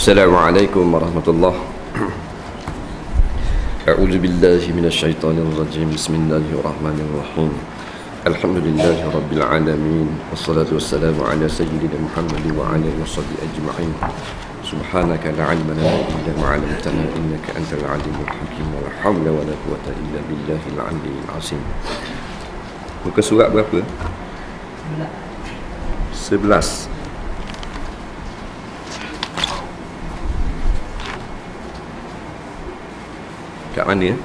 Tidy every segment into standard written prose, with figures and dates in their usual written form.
Assalamualaikum warahmatullahi A'udzu billahi minasyaitonir rajim. Bismillahirrahmanirrahim. Alhamdulillahi rabbil alamin. Wassalatu wassalamu ala sayyidina Muhammadin wa ala alihi washabbihi ajma'in. Subhanaka la 'ilma lana illa ma 'allamtana innaka antal 'alimul hakim. Wa la haula wa la quwwata illa billahil 'aliyyil 'azim. Muka surat berapa? 11. Kat mana ya?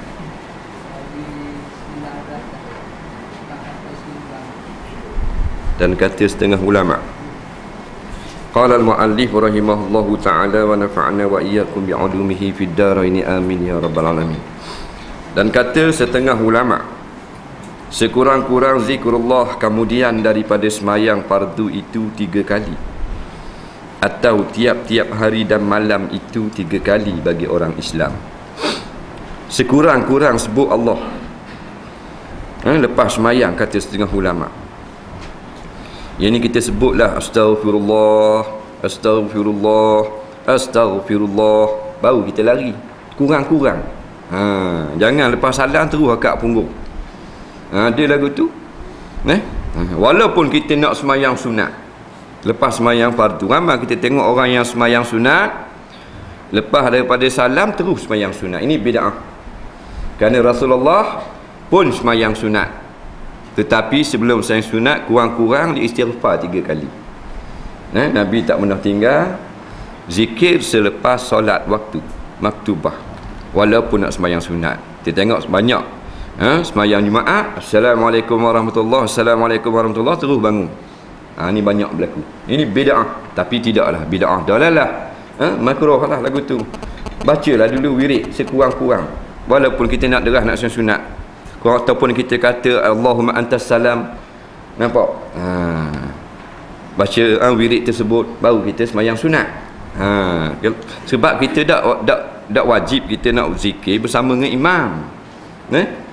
Dan kata setengah ulama. Qala al-mu'allif rahimahullahu ta'ala wa nafa'na wa iyyakum bi'ulumihi fid darain amin ya rabbal alamin. Dan kata setengah ulama, sekurang-kurang zikrullah kemudian daripada semayang fardu itu 3 kali, atau tiap-tiap hari dan malam itu 3 kali bagi orang Islam. Sekurang-kurang sebut Allah lepas semayang, kata setengah ulama. Yang ni kita sebutlah astaghfirullah, astaghfirullah, astaghfirullah, baru kita lari. Kurang-kurang. Jangan lepas salam terus akak punggung. Ada lagu tu. Walaupun kita nak semayang sunat, lepas semayang fardu, ramai kita tengok orang yang semayang sunat, lepas daripada salam terus semayang sunat. Ini bid'ah. Kerana Rasulullah pun semayang sunat, tetapi sebelum semayang sunat kurang-kurang dia istighfar 3 kali. Nabi tak pernah tinggal zikir selepas solat waktu maktubah, walaupun nak semayang sunat. Kita tengok banyak semayang Jumaat, Assalamualaikum warahmatullahi, Assalamualaikum warahmatullahi, terus bangun. Ini banyak berlaku. Ini bid'ah, tapi tidaklah bid'ah, dalalah, makruh lah lagu tu. Bacalah dulu wirid sekurang-kurang, walaupun kita nak derah nak sunat, ataupun kita kata Allahumma antas salam. Nampak? Baca wirid tersebut baru kita semayang sunat. Sebab kita tak wajib kita nak zikir bersama dengan imam.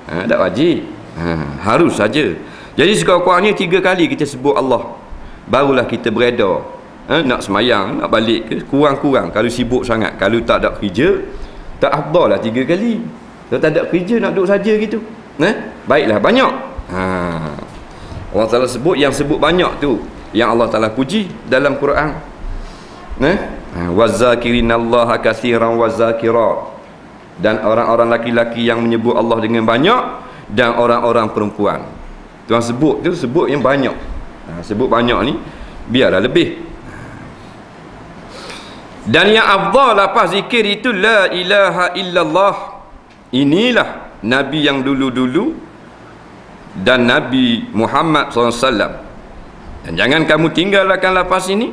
Tak wajib. Harus saja. Jadi sekurang-kurangnya 3 kali kita sebut Allah, barulah kita bereda nak semayang, nak balik ke. Kurang-kurang kalau sibuk sangat, kalau tak ada kerja, tak afdal lah 3 kali. Kalau tak ada kerja nak duduk saja gitu, baiklah banyak. Allah Ta'ala sebut, yang sebut banyak tu yang Allah Ta'ala puji dalam Quran. Wazakirinallaha katsiran wazakirat. Dan orang-orang laki-laki yang menyebut Allah dengan banyak, dan orang-orang perempuan. Tuan sebut tu, sebut yang banyak. Sebut banyak ni biarlah lebih. Dan yang afdal lepas zikir itu la ilaha illallah. Inilah Nabi yang dulu-dulu dan Nabi Muhammad SAW. Dan jangan kamu tinggalkan lepas ini,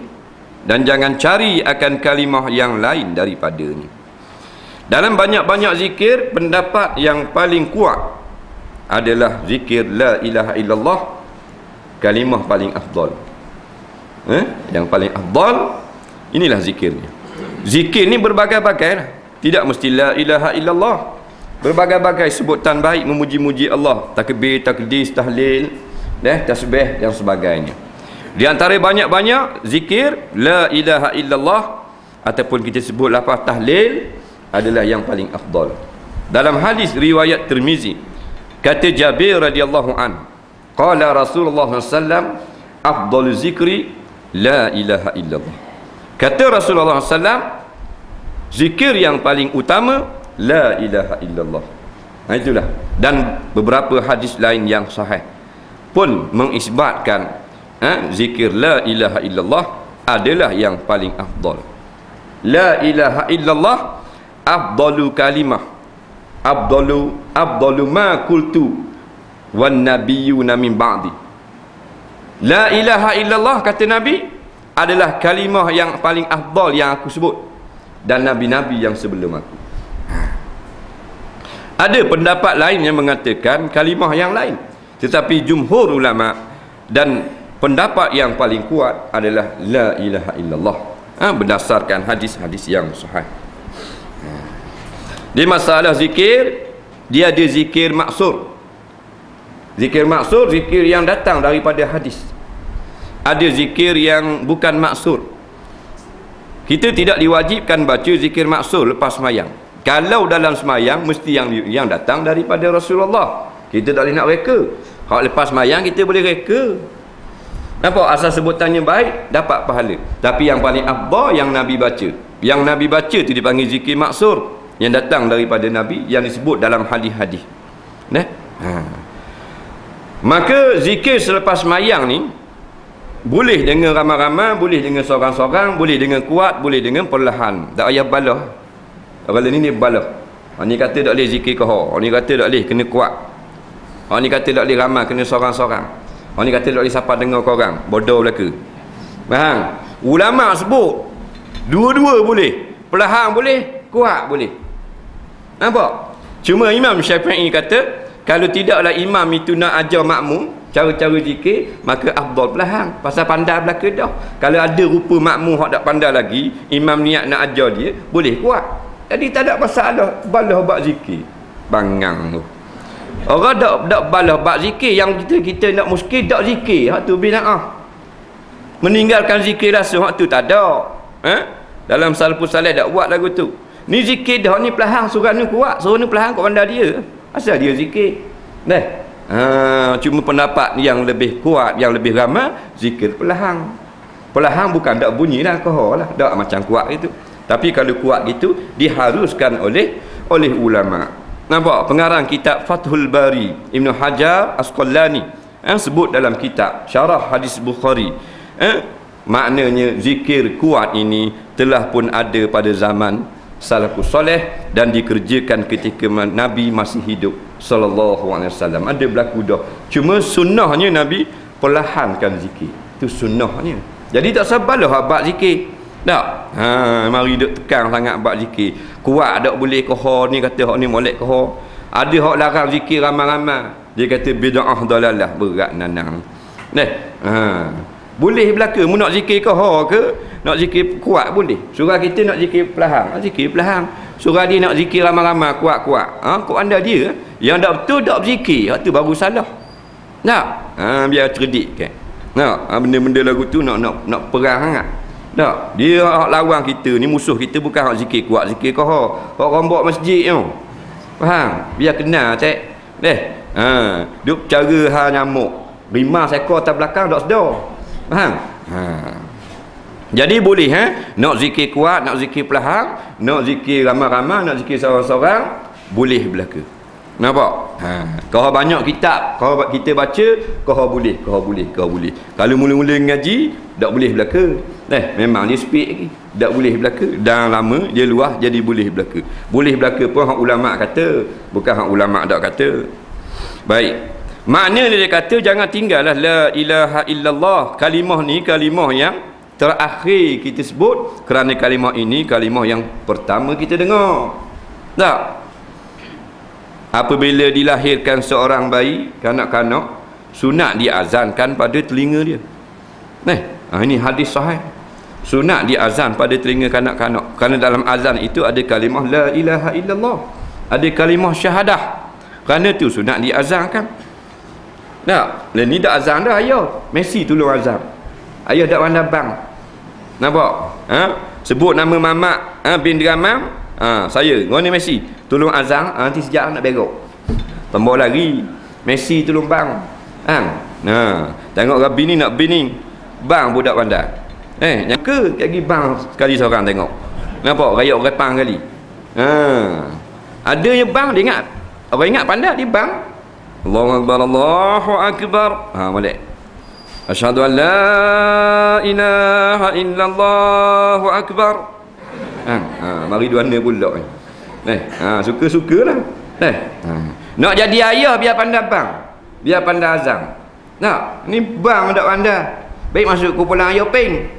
dan jangan cari akan kalimah yang lain daripada ini. Dalam banyak-banyak zikir, pendapat yang paling kuat adalah zikir la ilaha illallah, kalimah paling afdal. Yang paling afdal, inilah zikirnya. Zikir ni berbagai-bagai lah. Tidak mesti la ilaha illallah. Berbagai-bagai sebutan baik memuji-muji Allah, takbir, takdis, tahlil, tasbih dan sebagainya. Di antara banyak-banyak zikir la ilaha illallah ataupun kita sebut lafaz tahlil adalah yang paling afdal. Dalam hadis riwayat Tirmizi, kata Jabir radhiyallahu an, qala Rasulullah sallallahu, afdalu zikri la ilaha illallah. Kata Rasulullah sallallahu, zikir yang paling utama la ilaha illallah. Itulah. Dan beberapa hadis lain yang sahih pun mengisbatkan zikir la ilaha illallah adalah yang paling afdal. La ilaha illallah afdalu kalimah, afdalu ma qultu wan nabiyyuna min ba'di. La ilaha illallah, kata Nabi, adalah kalimah yang paling afdal yang aku sebut, dan nabi-nabi yang sebelum aku. Ada pendapat lain yang mengatakan kalimah yang lain, tetapi jumhur ulama dan pendapat yang paling kuat adalah la ilaha illallah, berdasarkan hadis-hadis yang sahih. Di masalah zikir, dia ada zikir maksur. Zikir maksur, zikir yang datang daripada hadis. Ada zikir yang bukan maksur. Kita tidak diwajibkan baca zikir maksur lepas semayang. Kalau dalam semayang mesti yang datang daripada Rasulullah. Kita tak boleh nak reka. Kalau lepas semayang kita boleh reka. Nampak? Asal sebutannya baik, dapat pahala. Tapi yang paling afdal yang Nabi baca. Yang Nabi baca tu dipanggil zikir maksur, yang datang daripada Nabi, yang disebut dalam hadis-hadis. Maka zikir selepas semayang ni boleh dengan ramai-ramai, boleh dengan seorang-seorang, boleh dengan kuat, boleh dengan perlahan. Tak payah balah. Kalau ni balah. Orang ni kata tak boleh zikir kohor, orang ni kata tak boleh kena kuat, orang ni kata tak boleh ramai, kena seorang-seorang, orang ni kata tak boleh siapa dengar korang, bodoh belaka. Faham? Ulama sebut dua-dua boleh, perlahan boleh, kuat boleh. Nampak? Cuma Imam Syafi'i kata kalau tidaklah imam itu nak ajar makmum cara-cara zikir, maka afdal perlahan. Pasal pandai belaka dah. Kalau ada rupa makmum hak tak pandai lagi, imam niat nak ajar dia, boleh kuat. Jadi tak ada masalah balah bab zikir. Bangang tu. Orang tak balah bab zikir, yang kita nak muskil tak zikir, hak tu bid'ah. Meninggalkan zikir rasa hak tu tak ada. Dalam salafus salih tak buat lagu tu. Ni zikir dah, ni perlahan, surat ni kuat, suruh ni perlahan kau pandai dia. Asal dia zikir. Cuma pendapat yang lebih kuat, yang lebih ramai, zikir perlahan. Perlahan bukan tak bunyi lah, kohor lah, tak macam kuat itu. Tapi kalau kuat gitu diharuskan oleh ulama. Nampak? Pengarang kitab Fathul Bari Ibn Hajar Asqalani sebut dalam kitab Syarah Hadis Bukhari, maknanya zikir kuat ini telah pun ada pada zaman salafus soleh dan dikerjakan ketika Nabi masih hidup sallallahu alaihi wasallam. Ada berlaku dah. Cuma sunnahnya Nabi perlahankan zikir. Itu sunnahnya. Jadi tak sabarlah bab zikir. Tak. Mari duk tekan sangat bab zikir. Kuat tak boleh kohor, ni kata hak ni molek kohor. Ada hak larang zikir ramai-ramai. Dia kata bid'ah dalalah, berat nanang. Boleh belaka mu nak zikir kohor ke, nak zikir kuat boleh. Surah kita nak zikir perlahan, zikir perlahan. Surah dia nak zikir ramai-ramai, kuat-kuat. Kau anda dia yang tak betul tak berzikir, hak tu baru salah. Tak? Biar cerdik kan. Benda-benda lagu tu nak perang sangat. Tak, dia hak lawan kita ni, musuh kita bukan hak zikir kuat, zikir kohor, hak rombak masjid tu. Faham? Biar kenal cek. Duk cara nyamuk. 5 ekor atas belakang tak sedar. Faham? Jadi boleh nak zikir kuat, nak zikir perlahan, nak zikir ramai-ramai, nak zikir seorang-seorang, boleh belaka. Nampak? Kalau banyak kitab, kalau kita baca, kalau boleh. Kalau mula-mula ngaji, tak boleh belaka. Memang dia speed lagi, tak boleh belaka. Dan lama dia luah jadi boleh belaka. Boleh belaka pun hak ulama kata, bukan hak ulama tak kata. Baik. Makna dia kata jangan tinggallah la ilaha illallah. Kalimah ni kalimah yang terakhir kita sebut, kerana kalimah ini kalimah yang pertama kita dengar. Tak? Apabila dilahirkan seorang bayi, kanak-kanak, sunat diazankan pada telinga dia. Ini hadis sahih. Sunat diazan pada telinga kanak-kanak. Kerana dalam azan itu ada kalimah la ilaha illallah, ada kalimah syahadah. Kerana tu sunat diazankan. Tak? Ni dah azan dah ayah. Messi tolong azan. Ayah dak pandai bang. Nampak? Sebut nama mamak bin Ramam. Saya, ngau ni Messi, tolong azan, nanti sejak nak berok. Tambah lagi, Messi tolong bang. Tengok Rabi ni nak bini. Bang budak pandai. Yang ke lagi bang sekali seorang tengok. Nampak rayak repang kali. Ada yang bang dia ingat. Orang ingat pandai dia bang. Allahu akbar, Allahu akbar. Molek. Asyhadu an la ilaha illallah akbar. Mari dua anda pula. Suka-sukalah. Nak jadi ayah biar pandai bang, biar pandai azam. Nak, ni bang tak pandai. Baik masuk kumpulan ayah peng.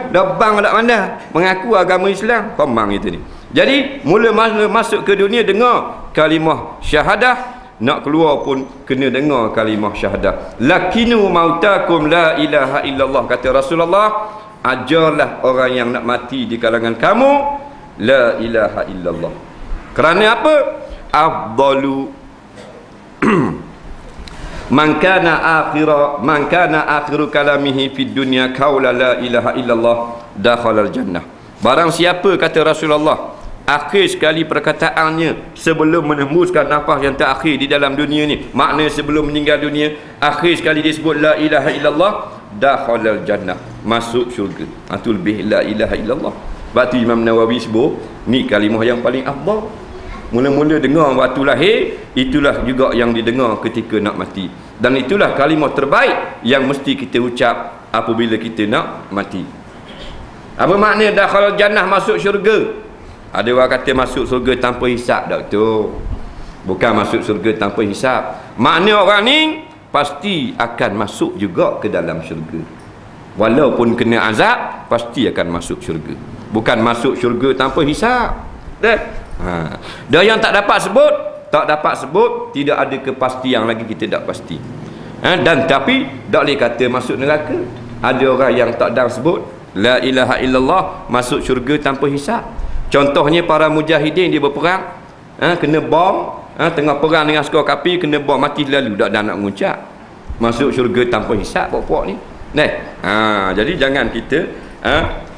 Dah bang tak pandai, mengaku agama Islam, komang itu ni. Jadi mula masuk ke dunia dengar kalimah syahadah, nak keluar pun kena dengar kalimah syahadah. Lakinu mautakum la ilaha illallah, kata Rasulullah. Ajarlah orang yang nak mati di kalangan kamu la ilaha illallah. Kerana apa? Afdalu man kana akhiru kalamihi fid dunya qaula la ilaha illallah dakhala al jannah. Barang siapa, kata Rasulullah, akhir sekali perkataannya sebelum menembuskan nafas yang terakhir di dalam dunia ni, makna sebelum meninggal dunia, akhir sekali dia sebut la ilaha illallah, dakhalal jannah, masuk syurga. Itu lebih la ilaha illallah. Sebab tu Imam Nawawi sebut ni kalimah yang paling afdal. Mula-mula dengar waktu lahir, itulah juga yang didengar ketika nak mati, dan itulah kalimah terbaik yang mesti kita ucap apabila kita nak mati. Apa makna dakhalal jannah, masuk syurga? Ada orang kata masuk surga tanpa hisap. Tak betul. Bukan masuk surga tanpa hisap. Makna orang ni pasti akan masuk juga ke dalam syurga. Walaupun kena azab, pasti akan masuk syurga. Bukan masuk syurga tanpa hisap. Dah yang tak dapat sebut, tidak ada kepastian lagi, kita tak pasti. Dan tapi tak boleh kata masuk neraka. Ada orang yang tak dah sebut la ilaha illallah, masuk syurga tanpa hisap. Contohnya para mujahidin, dia berperang, kena bom, tengah perang dengan skor kapi, kena bom, mati lalu, tak ada nak mengucap masuk syurga tanpa hisap pokok ni. Jadi jangan kita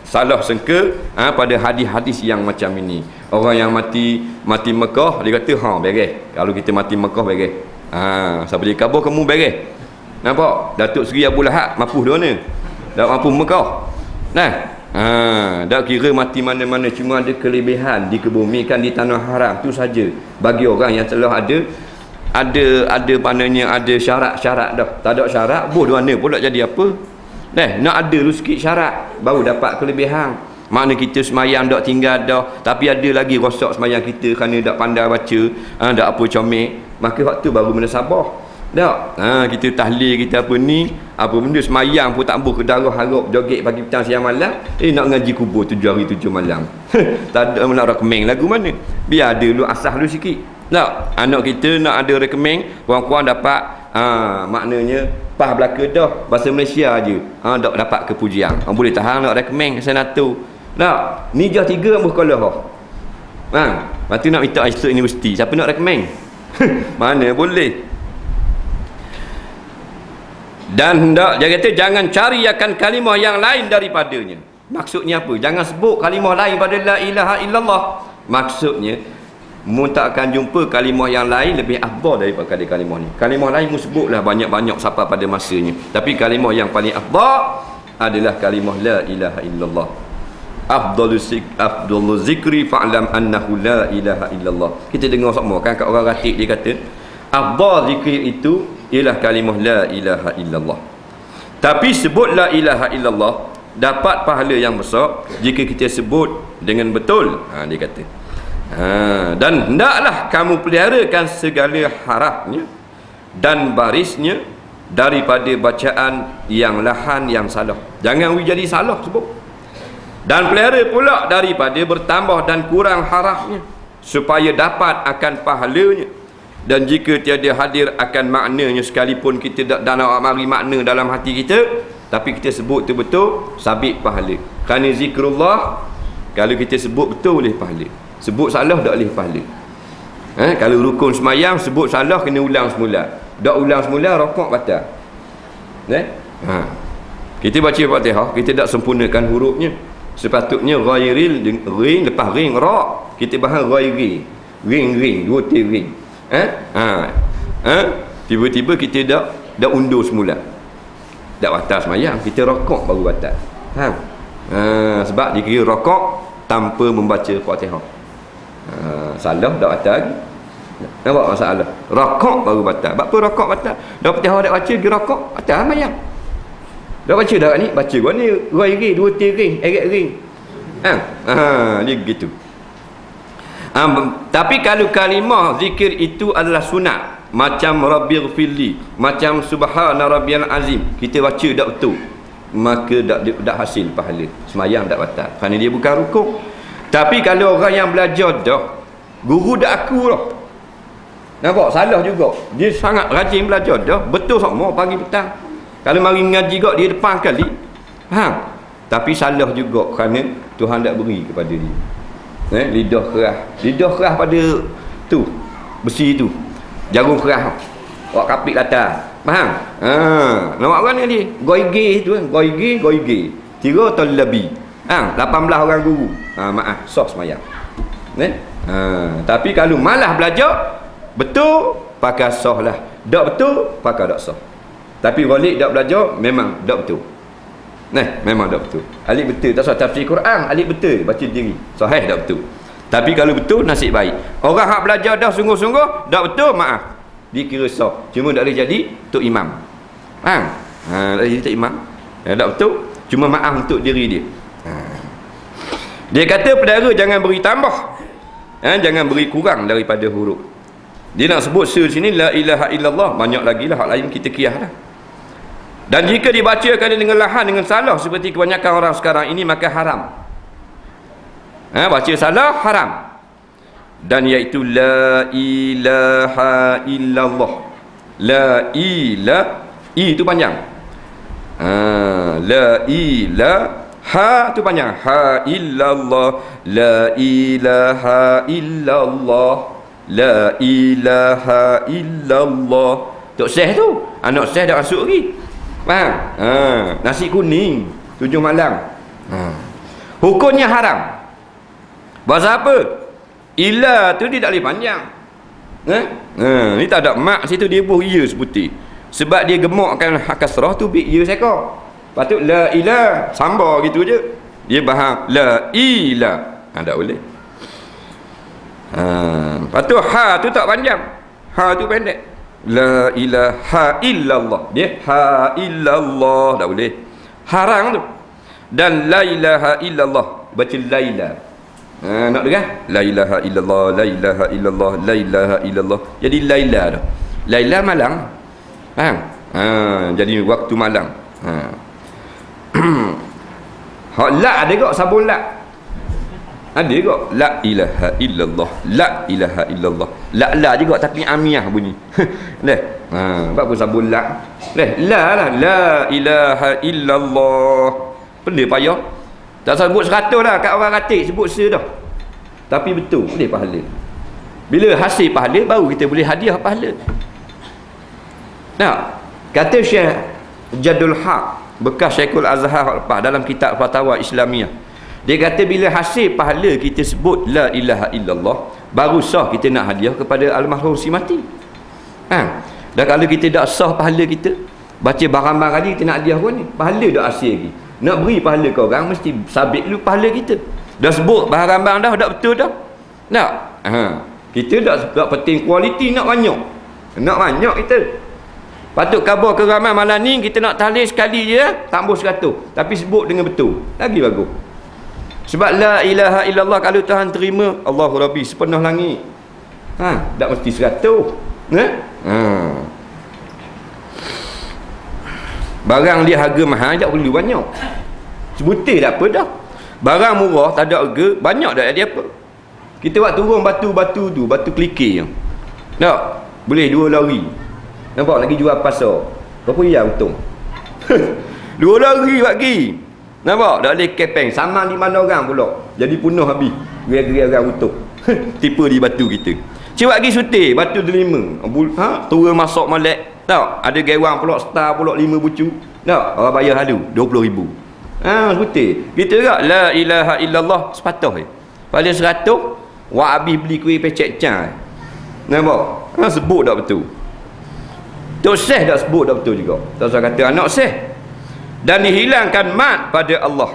salah sangka pada hadis-hadis yang macam ini. Orang yang mati Mekah, dia kata beres. Kalau kita mati Mekah beres. Siapa dia kabur, kamu beres. Nampak? Datuk Seri Abu Lahab mapuh dia mana? Tak mampu Mekah. Tak kira mati mana-mana, cuma ada kelebihan dikebumikan di tanah haram, tu saja. Bagi orang yang telah ada pananya, ada syarat-syarat dah. Tak ada syarat, bodoh mana pula jadi apa. Nak ada dulu sikit syarat baru dapat kelebihan. Makna kita semayang tak tinggal dah, tapi ada lagi rosak semayang kita kerana tak pandai baca, tak apa comel, maka waktu baru benda sabar. Tak, kita tahlil, kita apa ni, apa benda semayang pun tak ambuh ke darah, harap joget pagi petang siang malam, nak ngaji kubur 7 hari 7 malam. Tak ada nak rekening lagu mana. Biar ada dulu asah dulu sikit. Tak, anak kita nak ada rekening, kurang-kurang dapat maknanya pah belaka dah, bahasa Malaysia aje. Tak dapat kepujian. Boleh tahan nak rekening senator. Tak, ni jah 3 ambuh sekolah. Lepas tu nak minta masuk universiti, siapa nak rekening? Mana boleh. Dan hendak, dia kata jangan cari akan kalimah yang lain daripadanya. Maksudnya apa? Jangan sebut kalimah lain pada la ilaha illallah. Maksudnya mu tak akan jumpa kalimah yang lain lebih afdal daripada kalimah ni. Kalimah lain mu sebutlah banyak-banyak sampai pada masanya, tapi kalimah yang paling afdal adalah kalimah la ilaha illallah. Afdalul zikri fa'lam annahu la ilaha illallah. Kita dengar semua kan, kat orang ratib dia kata afdal zikir itu ialah kalimah la ilaha illallah. Tapi sebut la ilaha illallah dapat pahala yang besar jika kita sebut dengan betul. Dia kata dan hendaklah kamu peliharakan segala harafnya dan barisnya daripada bacaan yang lahan yang salah. Jangan jadi salah sebut. Dan pelihara pula daripada bertambah dan kurang harafnya, supaya dapat akan pahalanya. Dan jika tiada hadir akan maknanya, sekalipun kita tak nak mari makna dalam hati kita, tapi kita sebut tu betul, sabit pahala. Kerana zikrullah, kalau kita sebut betul boleh pahala, sebut salah tak boleh pahala. Kalau rukun semayang sebut salah kena ulang semula, tak ulang semula rokok batal. Kita baca Fatihah, kita tak sempurnakan hurufnya. Sepatutnya ghairil ring, lepas ring ra, kita bahas ghairi, ring dua ti ring. Tiba-tiba kita dah undur semula, tak batal semayang, kita rokok baru batal. Sebab dikira rokok tanpa membaca Fatihah. Salah tak batal lagi. Nampak masalah? Rokok baru batal. Sebab apa rokok batal? Dah Fatihah dah baca, pergi rokok batal semayang. Dah baca dah ni, baca gua ni ghairi dua ti ring, eret ring. Dia gitu. Tapi kalau kalimah zikir itu adalah sunat, macam rabbighfirli, macam subhana rabbiyal azim, kita baca tak betul, maka tak hasil pahala, semayang tak batal, kerana dia bukan rukun. Tapi kalau orang yang belajar dah, guru dah aku dah, nampak salah juga, dia sangat rajin belajar dah, betul semua pagi petang, kalau mari ngaji kok dia depan kali, tapi salah juga kerana Tuhan tak beri kepada dia. Lidah keras pada tu besi tu, jarum keras awak kapit latar, faham? Nampak kan ni goige tu kan, goige tira atau lebih, 18 orang guru. Maaf, sah semayang. Tapi kalau malas belajar, betul pakai sah lah. Tak betul pakai tak sah. Tapi walik tak belajar memang tak betul. Memang tak betul. Alif betul tak sah tafsir Quran, alif betul baca diri. Sahih tak betul. Tapi kalau betul nasib baik. Orang hak belajar dah sungguh-sungguh tak betul, maaf. Dikira sah. Cuma tak boleh jadi tok imam. Tak boleh jadi tok imam. Tak betul. Cuma maaf untuk diri dia. Dia kata pedara jangan beri tambah. Jangan beri kurang daripada huruf. Dia nak sebut sini la ilaha illallah, banyak lagi lah hak lain kita kiyah dah. Dan jika dibacakan dengan lahan dengan salah seperti kebanyakan orang sekarang ini, maka haram. Baca salah haram. Dan iaitu la ilaha illallah. La ilaha, itu panjang. La ilaha tu panjang. Ha illallah. La ilaha illallah. La ilaha illallah. Tok Syekh tu, anak Syekh dah masuk lagi. Faham? Nasi kuning 7 malam. Hukumnya haram. Bahasa apa? Ila tu dia tak boleh panjang. Ni tak ada mak situ, dia buh ya sebutir. Sebab dia gemakkan kasrah tu bi ya sekor. Patut la ilah sambar gitu je. Dia faham la ilah. Tak boleh. Patut ha tu tak panjang. Ha tu pendek. La ilaha illallah. Dia ha illallah tak boleh. Haram tu. Dan la ilaha illallah baca laila. Nak dengar? La ilaha illallah, la ilaha illallah, la ilaha illallah. Jadi laila dah. Laila malam. Faham? Jadi waktu malam. Hak la ada ke sabun la? Ada ke? La ilaha illallah, la ilaha illallah. La juga tapi amiah bunyi. Leh. Apa pun sabun la. Leh, la lah, la ilaha illallah. Boleh payah. Tak sebut 100 dah kat orang ratik, sebut se dah. Tapi betul, boleh pahala. Bila hasil pahala baru kita boleh hadiah pahala. Nah, kata Syekh Jadul Haq bekas Syekhul Azhar lepas dalam kitab Fatwa Islamiah. Dia kata bila hasil pahala kita sebut la ilaha illallah, baru sah kita nak hadiah kepada almarhum si mati. Dan kalau kita tak sah pahala kita, baca barang-barang tadi kita nak hadiah pun ni, pahala dah hasil lagi. Nak beri pahala ke orang mesti sabit dulu pahala kita. Dah sebut barang-barang dah betul dah. Tak? Kita tak penting kualiti, nak banyak. Nak banyak kita. Patut khabar ke ramai malam ni kita nak tahlil sekali je, tambah 100. Tapi sebut dengan betul. Lagi bagus. Sebab la ilaha illallah kalau Tuhan terima, Allahu Rabbi sepenuh langit. Tak mesti 100. Barang dia harga mahal tak perlu banyak. Sebutir tak apa dah. Barang murah tak ada harga, banyak dah dia apa. Kita buat turun batu-batu tu, batu kelikir. Tak? Boleh 2 lari. Nampak lagi jual pasar. Berapa ya untung? 2 lari bagi. Nampak? Tak boleh kepeng. Sama di mana orang pula. Jadi penuh habis. Gerak-gerak orang utuh. Tipu di batu kita. Cik bagi sutir, batu delima. Turun masuk molek. Tak? Ada gewang pula, star pula 5 bucu. Tak? Orang bayar halu 20,000. Sutir. Kita juga la ilaha illallah sepatah je. Pada 100, wak habis beli kuih pecek can. Nampak? Sebut tak betul. Tok Syekh dah sebut dah betul juga. Tak usah kata anak Syekh. Dan dihilangkan mat pada Allah.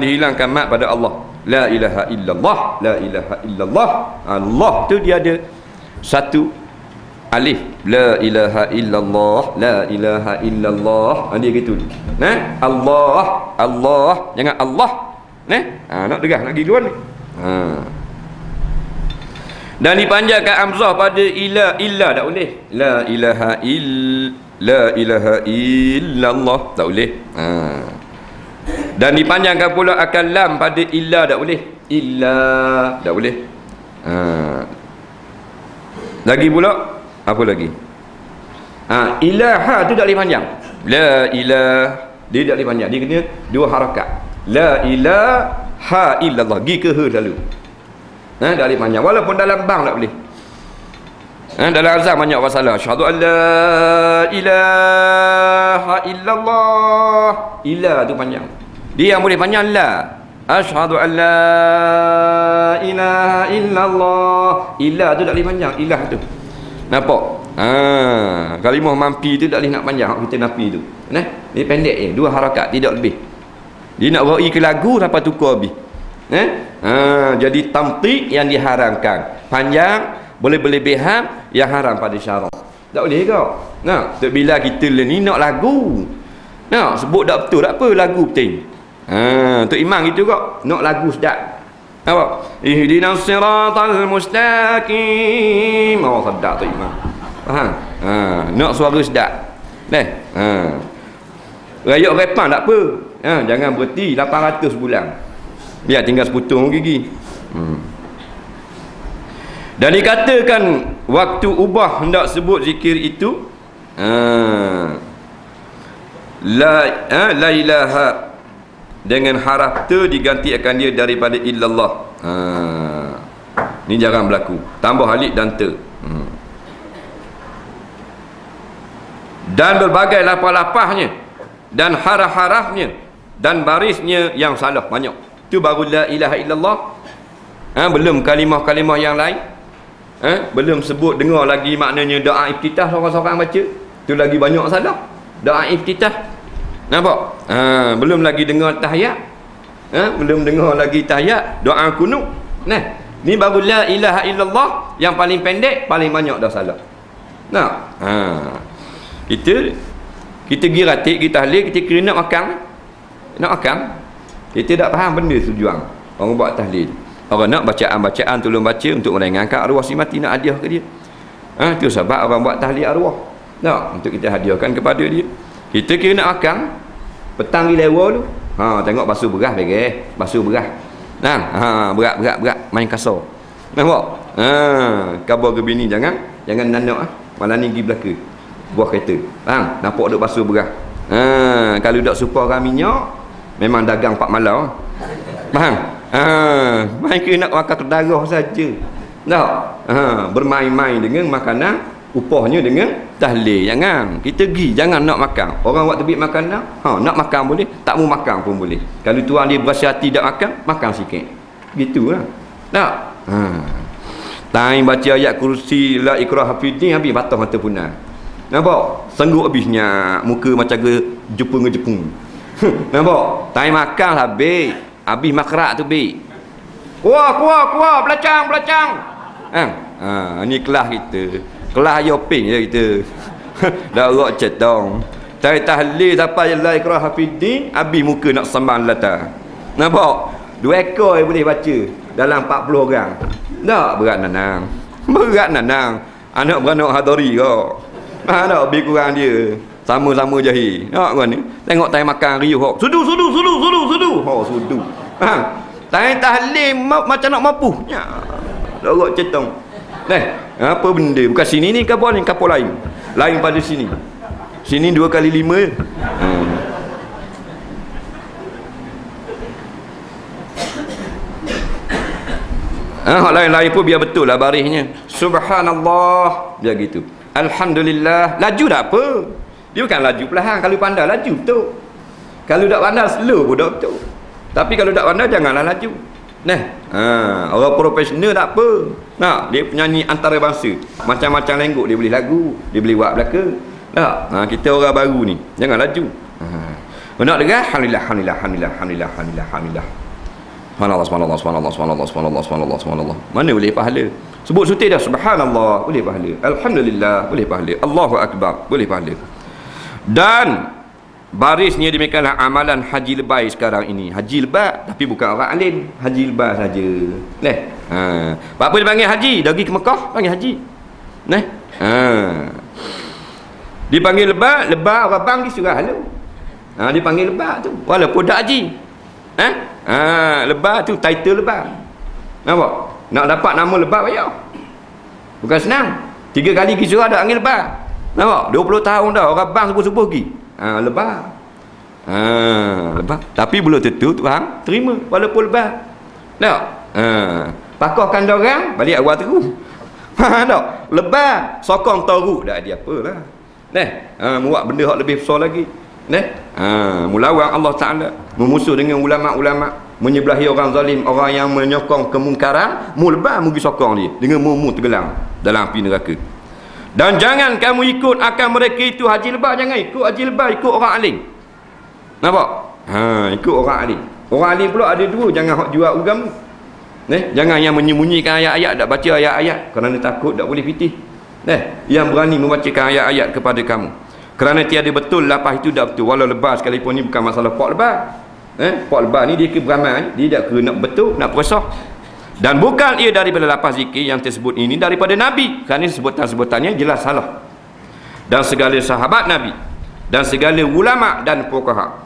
Dihilangkan mat pada Allah. La ilaha illallah, la ilaha illallah. Allah tu dia ada satu alif. La ilaha illallah, la ilaha illallah. Dia gitu. Allah, Allah, jangan Allah. Nak dengar lagi luar ni. Dan dipanjangkan hamzah pada illa tak boleh. La ilaha illallah tak boleh. Dan dipanjangkan pula akan lam pada illa tak boleh. Illa tak boleh. Lagi pula apa lagi? Ilaha tu tak boleh panjang. La ilah, dia tak boleh panjang. Dia kena 2 harakat. La ilaha illallah. Gi ke he selalu. Tak boleh panjang. Walaupun dalam bang tak boleh. Dalam azan banyak masalah. Asyhadu an la ilaha illallah. Ilah tu panjang. Dia yang boleh panjang la. Asyhadu an la ilaha illallah. Ilah tu tak boleh panjang, ilah tu. Nampak? Kalimah mampi tu tak boleh nak panjang kita nafi tu. Nah, dia pendek je, 2 harakat tidak lebih. Dia nak ra'i ke lagu sampai tukar habis. Jadi tamtik yang diharamkan. Panjang boleh berlebihan yang haram pada syarak. Tak boleh ke? Nah, bila kita ni nak lagu. Nah, sebut tak betul tak apa lagu penting. Tok Imam gitu kok, nak lagu sedap. Apa? Ihdinas siratal mustaqim. Oh, sedap Tok Imam. Faham? Nak suara sedap. Rayak repan tak apa. Jangan berhenti 800 bulan. Biar tinggal seputung gigi. Dan dikatakan waktu ubah hendak sebut zikir itu la ilaha, dengan haraf tu diganti akan dia daripada illallah. Ni jarang berlaku. Tambah alif dan ta. Dan berbagai lapah-lapahnya dan haraf-harafnya dan barisnya yang salah banyak. Tu baru la ilaha illallah. Belum kalimah-kalimah yang lain. Belum sebut dengar lagi maknanya doa iftitah seorang-seorang baca. Tu lagi banyak salah. Doa iftitah. Nampak? Belum lagi dengar tahiyat. Belum dengar lagi tahiyat, doa kunut. Nah, ni baru la ilaha illallah yang paling pendek, paling banyak dah salah. Nah, kita pergi ratik, kita tahlil, kita kira nak makan. Nak makan. Kita tak faham benda tujuan orang buat tahlil. Orang nak bacaan-bacaan, tolong baca untuk orang ngangkat arwah si mati, nak hadiah ke dia. Itu sebab orang buat tahlil arwah. Nak untuk kita hadiahkan kepada dia. Kita kira nak makan, petang di lewa tu. Tengok basuh beras bagi, basuh beras. Berat main kasar. Nampak? Khabar ke bini jangan nanak malam ni pergi belaka. Buah kereta. Faham? Nampak duk basuh beras. Kalau dak supaya orang minyak, memang dagang 4 malam. Faham? Main kira nak makan kedarah saja. Tak? Bermain-main dengan makanan, upahnya dengan tahlil. Jangan. Kita pergi, jangan nak makan. Orang buat tebik makanan, nak makan boleh, tak mau makan pun boleh. Kalau tuan dia berasa hati tak makan, makan sikit. Gitulah. Tak? Time baca ayat kursi la ikrah fiddin habis batas mata punah. Nampak? Sengguk habisnya, muka macam jepung. Nampak? Time makan habis. Habis makrak tu bi. Kuah, belacang. Ni kelas kita. Kelas yoping je kita. Dah rok cetong. Cari tahlil sampai la ikrah fiddin, habis muka nak sembang lata. Nampak? 2 ekor boleh baca dalam 40 orang. Tak berat nanang. Anak beranak hadari kau. Tak lebih kurang dia. Sama-sama jahil. Nak kau ni? Tengok time makan riuh kau. Sudu. Sudu. Time tahlil macam nak mampu. Ya. Dah rok cetong. Apa benda? Bukan sini ni kapal ni, kapal lain. Lain pada sini. Sini 2 kali 5. Lain-lain pun biar betul lah barisnya. Subhanallah, biar gitu. Alhamdulillah. Laju tak apa. Dia bukan laju perlahan. Kalau pandai laju betul. Kalau tak pandai slow pun dah betul. Tapi kalau tak pandai janganlah laju. Orang profesional tak apa. Dia penyanyi antarabangsa. Macam-macam lenggok dia boleh lagu, dia boleh buat belaka. Kita orang baru ni, jangan laju. Nak dengar alhamdulillah. Subhanallah. Mana boleh pahala? Sebut suti dah subhanallah, boleh pahala. Alhamdulillah, boleh pahala. Allahu akbar, boleh pahala. Dan barisnya demikianlah amalan haji lebay sekarang ini. Haji lebay tapi bukan orang alim, haji lebay saja. Apa dia panggil haji? Dah pergi ke Mekah panggil haji. Dipanggil lebay orang bang di surah halu. Dipanggil lebay tu walaupun dak haji. Lebay tu title lebay. Nampak? Nak dapat nama lebay payah. Bukan senang. 3 kali pergi surah dak panggil lebay. Nampak? 20 tahun dah orang bang subuh-subuh pergi. Lebay. Lebay. Tapi belum tentu Tuhan terima walaupun lebay. Tak? Pakahkan dorang balik awal terus. Tak? Lebay sokong teruk dah dia apalah. Muat benda hak lebih besar lagi. Melawan Allah Ta'ala, memusuh dengan ulama'-ulama', menyebelahi orang zalim, orang yang menyokong kemungkaran, mulbah mugi sokong dia dengan mumu tenggelam dalam api neraka. Dan jangan kamu ikut akan mereka itu haji lebah, jangan ikut haji lebah, ikut orang alim. Nampak? Ikut orang alim. Orang alim pula ada dua, jangan hak jual agama. Jangan yang menyembunyikan ayat-ayat, tak baca ayat-ayat kerana takut tak boleh fitih. Yang berani membacakan ayat-ayat kepada kamu kerana tiada betul lapas itu dah betul. Walau lebah sekalipun ni bukan masalah pok lebah. Pok lebah ni dia ke beramal, dia tak ke nak betul, nak puasah. Dan bukan ia daripada lapas zikir yang tersebut ini daripada Nabi, kerana sebutan-sebutannya jelas salah. Dan segala sahabat Nabi dan segala ulama dan fuqaha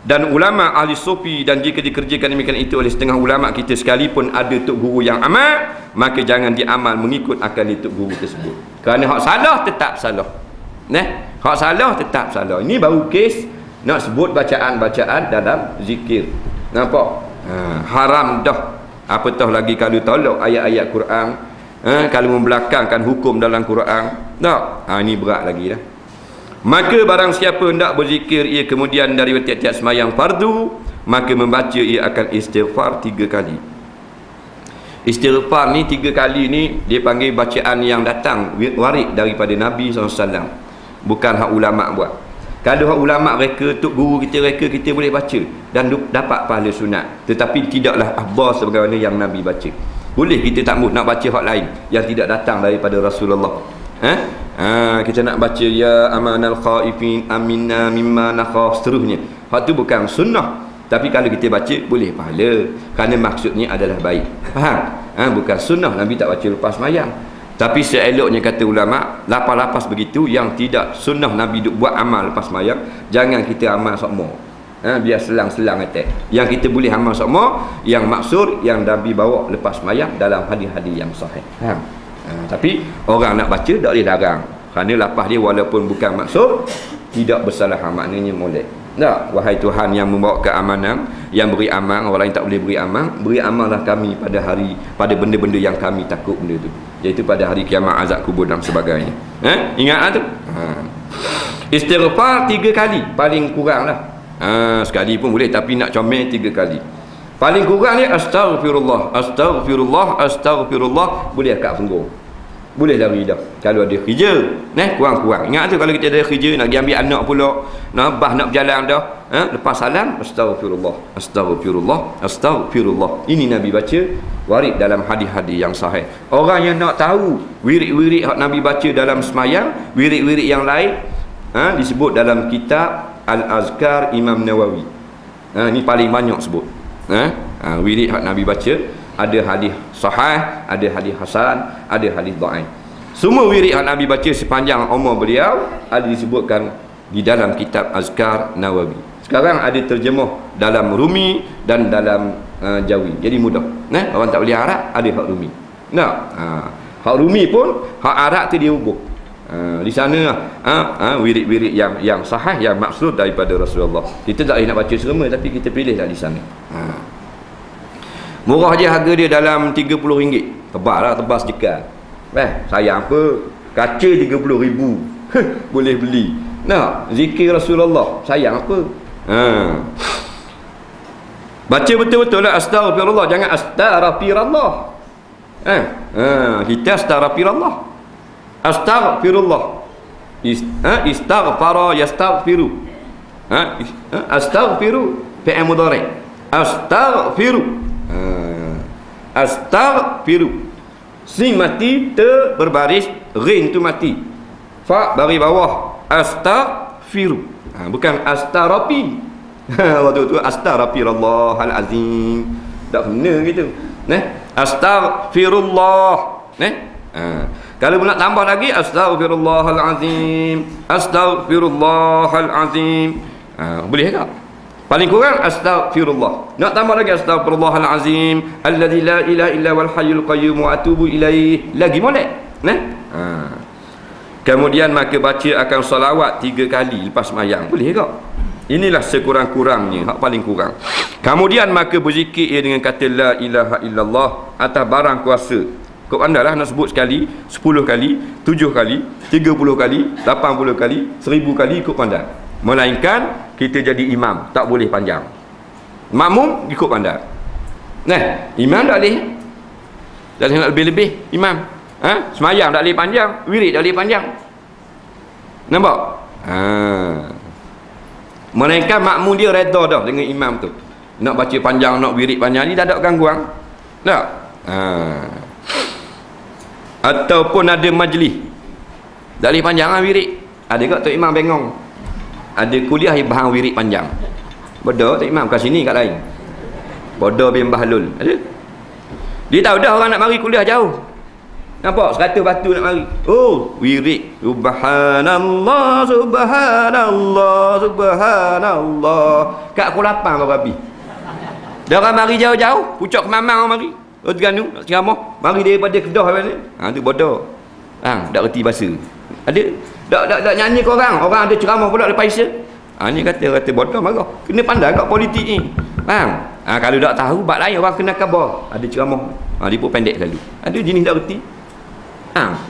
dan ulama ahli sufi, dan jika dikerjakan demikian itu oleh setengah ulama kita sekalipun ada tok guru yang amal, maka jangan diamal mengikut akan tok guru tersebut, kerana hak salah tetap salah. Hak salah tetap salah. Ini baru kes nak sebut bacaan-bacaan dalam zikir. Nampak? Haram dah. Apatah lagi kalau tolak ayat-ayat Quran, kalau membelakangkan hukum dalam Quran. Tak? Ini berat lagi dah. Maka barang siapa hendak berzikir ia kemudian dari tiap-tiap semayang fardu, maka membaca ia akan istighfar 3 kali. Istighfar ni 3 kali ni dia panggil bacaan yang datang warid daripada Nabi SAW, bukan hak ulama' buat. Kalau hak ulama' mereka, tok guru kita mereka, kita boleh baca dan dapat pahala sunat, tetapi tidaklah afdal sebagaimana yang Nabi baca. Boleh kita tak nak baca hak lain yang tidak datang daripada Rasulullah. Kita nak baca ya amanal khaifin aminna mimma nakhaf seterusnya. Hak tu bukan sunnah, tapi kalau kita baca boleh pahala kerana maksudnya adalah baik. Faham? Bukan sunnah, Nabi tak baca lepas mayang. Tapi seeloknya kata ulama, lapas-lapas begitu yang tidak sunnah Nabi duk buat amal lepas mayang, jangan kita amal sokmo. Biar selang-selang atas. Yang kita boleh amal sokmo yang maksud yang Nabi bawa lepas mayang dalam hadis-hadis yang sahih. Faham? Tapi orang nak baca tak boleh larang, kerana lapas dia walaupun bukan maksud tidak bersalah, maknanya molek. Tak, wahai Tuhan yang membawa keamanan, yang beri aman, orang lain tak boleh beri aman, beri amanlah kami pada benda-benda yang kami takut benda tu, iaitu pada hari kiamat, azab kubur dan sebagainya. Ingat tu? Istighfar 3 kali paling kurang lah. Sekali pun boleh, tapi nak comel 3 kali. Paling kurang ni astaghfirullah, astaghfirullah, astaghfirullah. Boleh akak punggung, boleh lari dah kalau ada kerja. Kurang-kurang ingat tu, kalau kita ada kerja nak pergi ambil anak pula, nak berjalan dah, lepas salam astaghfirullah, astaghfirullah, astaghfirullah. Ini Nabi baca warid dalam hadis-hadis yang sahih. Orang yang nak tahu wirid-wirid hak Nabi baca dalam semayang, wirid-wirid yang lain, disebut dalam kitab Al-Azkar Imam Nawawi. Ini paling banyak sebut. Wirid hak Nabi baca, ada hadis sahih, ada hadis hasan, ada hadis dhaif. Semua wirid hak Nabi baca sepanjang umur beliau ada disebutkan di dalam kitab Azkar Nawawi. Sekarang ada terjemah dalam Rumi dan dalam Jawi, jadi mudah. Orang tak boleh Arab, ada hak Rumi. Hak Rumi pun hak Arab tu dia hubung. Di sana wirid-wirid yang sahih, yang maksud daripada Rasulullah. Kita tak boleh nak baca semua, tapi kita pilihlah di sana. Murah je harga dia, dalam RM30. Tebal lah, tebal sekejap. Sayang apa, kaca RM30,000 boleh beli. Zikir Rasulullah sayang apa. Baca betul-betul lah astaghfirullah, jangan astaghfirullah. Kita astaghfirullah, astaghfirullah. Istaghfara yastaghfiru. Astaghfiru fi'il mudhari'. Astaghfiru. Astaghfiru. Sin mati, te berbaris, rin tu mati, fa bari bawah. Astaghfiru. Bukan astarapi. Waktu tu astaghfirullahal azim. Tak kena gitu. Astaghfirullah. Kalau nak tambah lagi astaghfirullahal azim, astaghfirullahal azim, boleh tak? Paling kurang astaghfirullah. Nak tambah lagi astaghfirullahal azim alladzi la ilaha illa wal hayyul qayyum wa atubu ilaih, lagi molek. Kemudian maka baca akan solawat 3 kali lepas sembahyang, boleh tak? Inilah sekurang-kurangnya, hak paling kurang. Kemudian maka berzikir ia dengan kata la ilaha illallah atas barang kuasa. Kau pandailah nak sebut sekali, 10 kali, 7 kali, 30 kali, 80 kali, 1000 kali, kau pandai. Melainkan kita jadi imam, tak boleh panjang. Makmum ikut pandai. Nah, imam tak boleh. Tak boleh nak lebih-lebih imam. Semayang tak boleh panjang, wirid tak boleh panjang. Nampak? Melainkan makmum dia reda dah dengan imam tu. Nak baca panjang, nak wirid panjang ni tak ada gangguan. Tak? Ataupun ada majlis tak boleh panjang wirid. Ada kat Tok Imam bengong. Ada kuliah bahang wirid panjang. Bodoh Tok Imam kat sini kat lain. Bodoh bin Bahlul. Ada? Dia tahu dah orang nak mari kuliah jauh. Nampak 100 batu nak mari. Oh, wirid. Subhanallah, subhanallah, subhanallah. Kat pukul 8 baru habis. Dia orang mari jauh-jauh, pucuk ke Mamang orang mari. Oh, Terengganu nak ceramah. Mari daripada Kedah ni. Tu bodoh. Tak reti bahasa. Ada tak nyanyi ke orang ada ceramah pula lepas Isya. Ni kata bodoh marah. Kena pandai kat politik ni. Faham? Kalau tak tahu bab lain orang kena khabar. Ada ceramah. Dia pun pendek selalu. Ada jenis tak reti.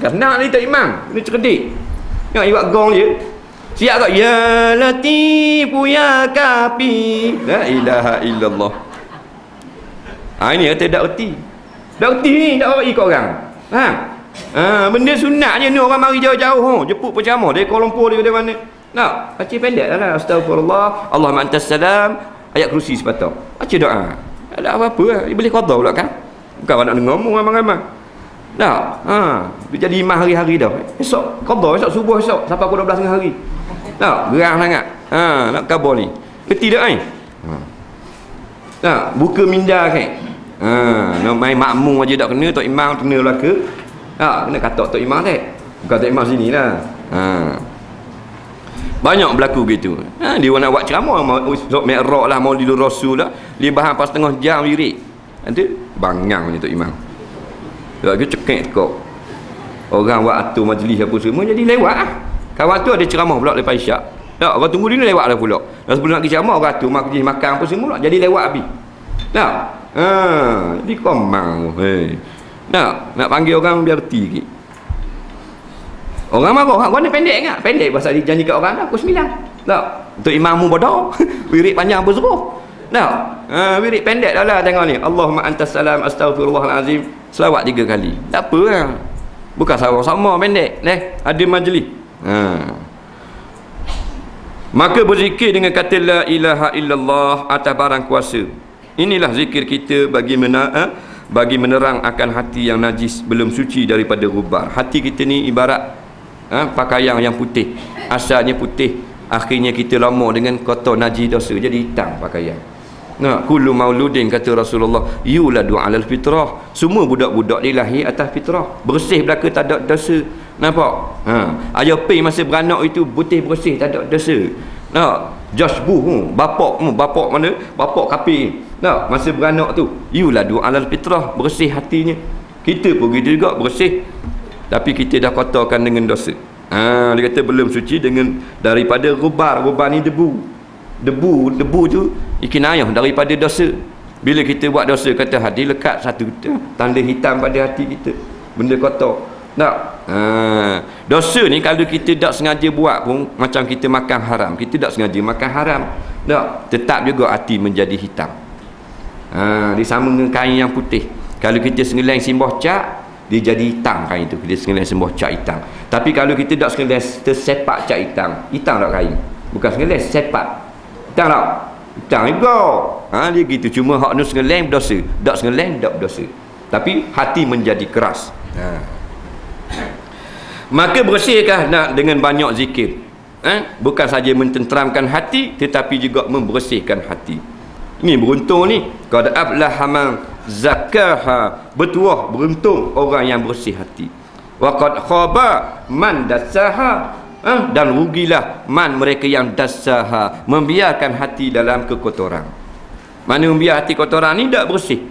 Kerana ni Tok Imam kena cerdik. Tengok buat gong je. Siap kat ya Latifu ya Kafi. La ilaha illallah. Ini kata tak reti. Tak reti ni tak reti kat orang. Faham? Benda sunatnya ni orang mari jauh-jauh jemput penceramah dari Kuala Lumpur dari mana. Nak baca pendek lah. Astagfirullah, Allahumma antas salam, ayat kursi sepatah. Baca doa. Tak ada apa-apa lah. Dia boleh qada pula kan. Bukan nak ngomong ramai-ramai. Tak. Dia jadi imam hari-hari dah. Esok qada, esok subuh esok sampai pukul 12 tengah hari. Tak, gerang sangat. Nak khabar ni. Reti tak kan? Tak, buka minda kan. Nak main makmum aja tak kena, Tok Imam kena lah ke? Kena kata Tok Imam tak? Bukan Tok Imam sini lah. Banyak berlaku gitu. Dia nak buat ceramah Mi'raj lah, Maulidul Rasul lah. Dia bahan pas setengah jam wirid. Nanti bangang ni Tok Imam. Sebab dia cekik kau. Orang buat atur majlis apa semua jadi lewat lah. Kawan tu ada ceramah pula lepas Isyak. Tak, orang tunggu dia lewat lah pula. Dan sebelum nak pergi ceramah orang atur majlis makan apa semua pula jadi lewat habis. Tak? Jadi komang. Nak panggil orang biar reti sikit. Orang marah, orang ni pendek kan? Pendek pasal dia janji kat orang dah pukul 9. Tak? Untuk imammu bodoh. Wirid panjang apa suruh. Tak? Wirid pendek dah lah tengok ni. Allahumma antas salam, astaghfirullahalazim. Selawat 3 kali. Tak apa lah. Bukan sama-sama pendek. Ada majlis. Maka berzikir dengan kata la ilaha illallah atas barang kuasa. Inilah zikir kita bagi menerang akan hati yang najis, belum suci daripada gubar. Hati kita ni ibarat pakaian yang putih. Asalnya putih, akhirnya kita lama dengan kotor najis dosa jadi hitam pakaian. Kullu mauludin kata Rasulullah yuladu alal fitrah. Semua budak-budak dilahir atas fitrah, bersih belaka, tak ada dosa. Nampak? Ayah pi masa beranak itu putih bersih, tak ada dosa. Jasbu bapak mana? Bapak kafir. Masa beranak tu yuladu alal fitrah, bersih hatinya. Kita pun gitu juga bersih, tapi kita dah kotorkan dengan dosa. Dia kata belum suci dengan daripada gubar. Gubar ni debu. Debu tu kinayah daripada dosa. Bila kita buat dosa, kata hati lekat satu tanda hitam pada hati kita, benda kotor. Tak? Dosa ni kalau kita tak sengaja buat pun macam kita makan haram. Kita tak sengaja makan haram, tak? Tetap juga hati menjadi hitam. Dia sama dengan kain yang putih. Kalau kita sengeleng simbah cat, dia jadi hitam kain itu. Kita sengeleng simbah cat hitam. Tapi kalau kita tak sengeleng tersepak cat hitam, hitam tak kain. Bukan sengeleng, sepak. Hitam tak? Hitam juga. Dia gitu. Cuma hak nu sengeleng berdosa, tak sengeleng tak berdosa. Tapi hati menjadi keras. Maka bersihkah nak dengan banyak zikir. Bukan saja mententeramkan hati, tetapi juga membersihkan hati. Ini beruntung ni. Qad aflaha man zakkaha. Bertuah beruntung orang yang bersih hati. Wa qad khaba man dassaha. Dan rugilah man mereka yang dassaha, membiarkan hati dalam kekotoran. Mana membiar hati kotoran ni tak bersih.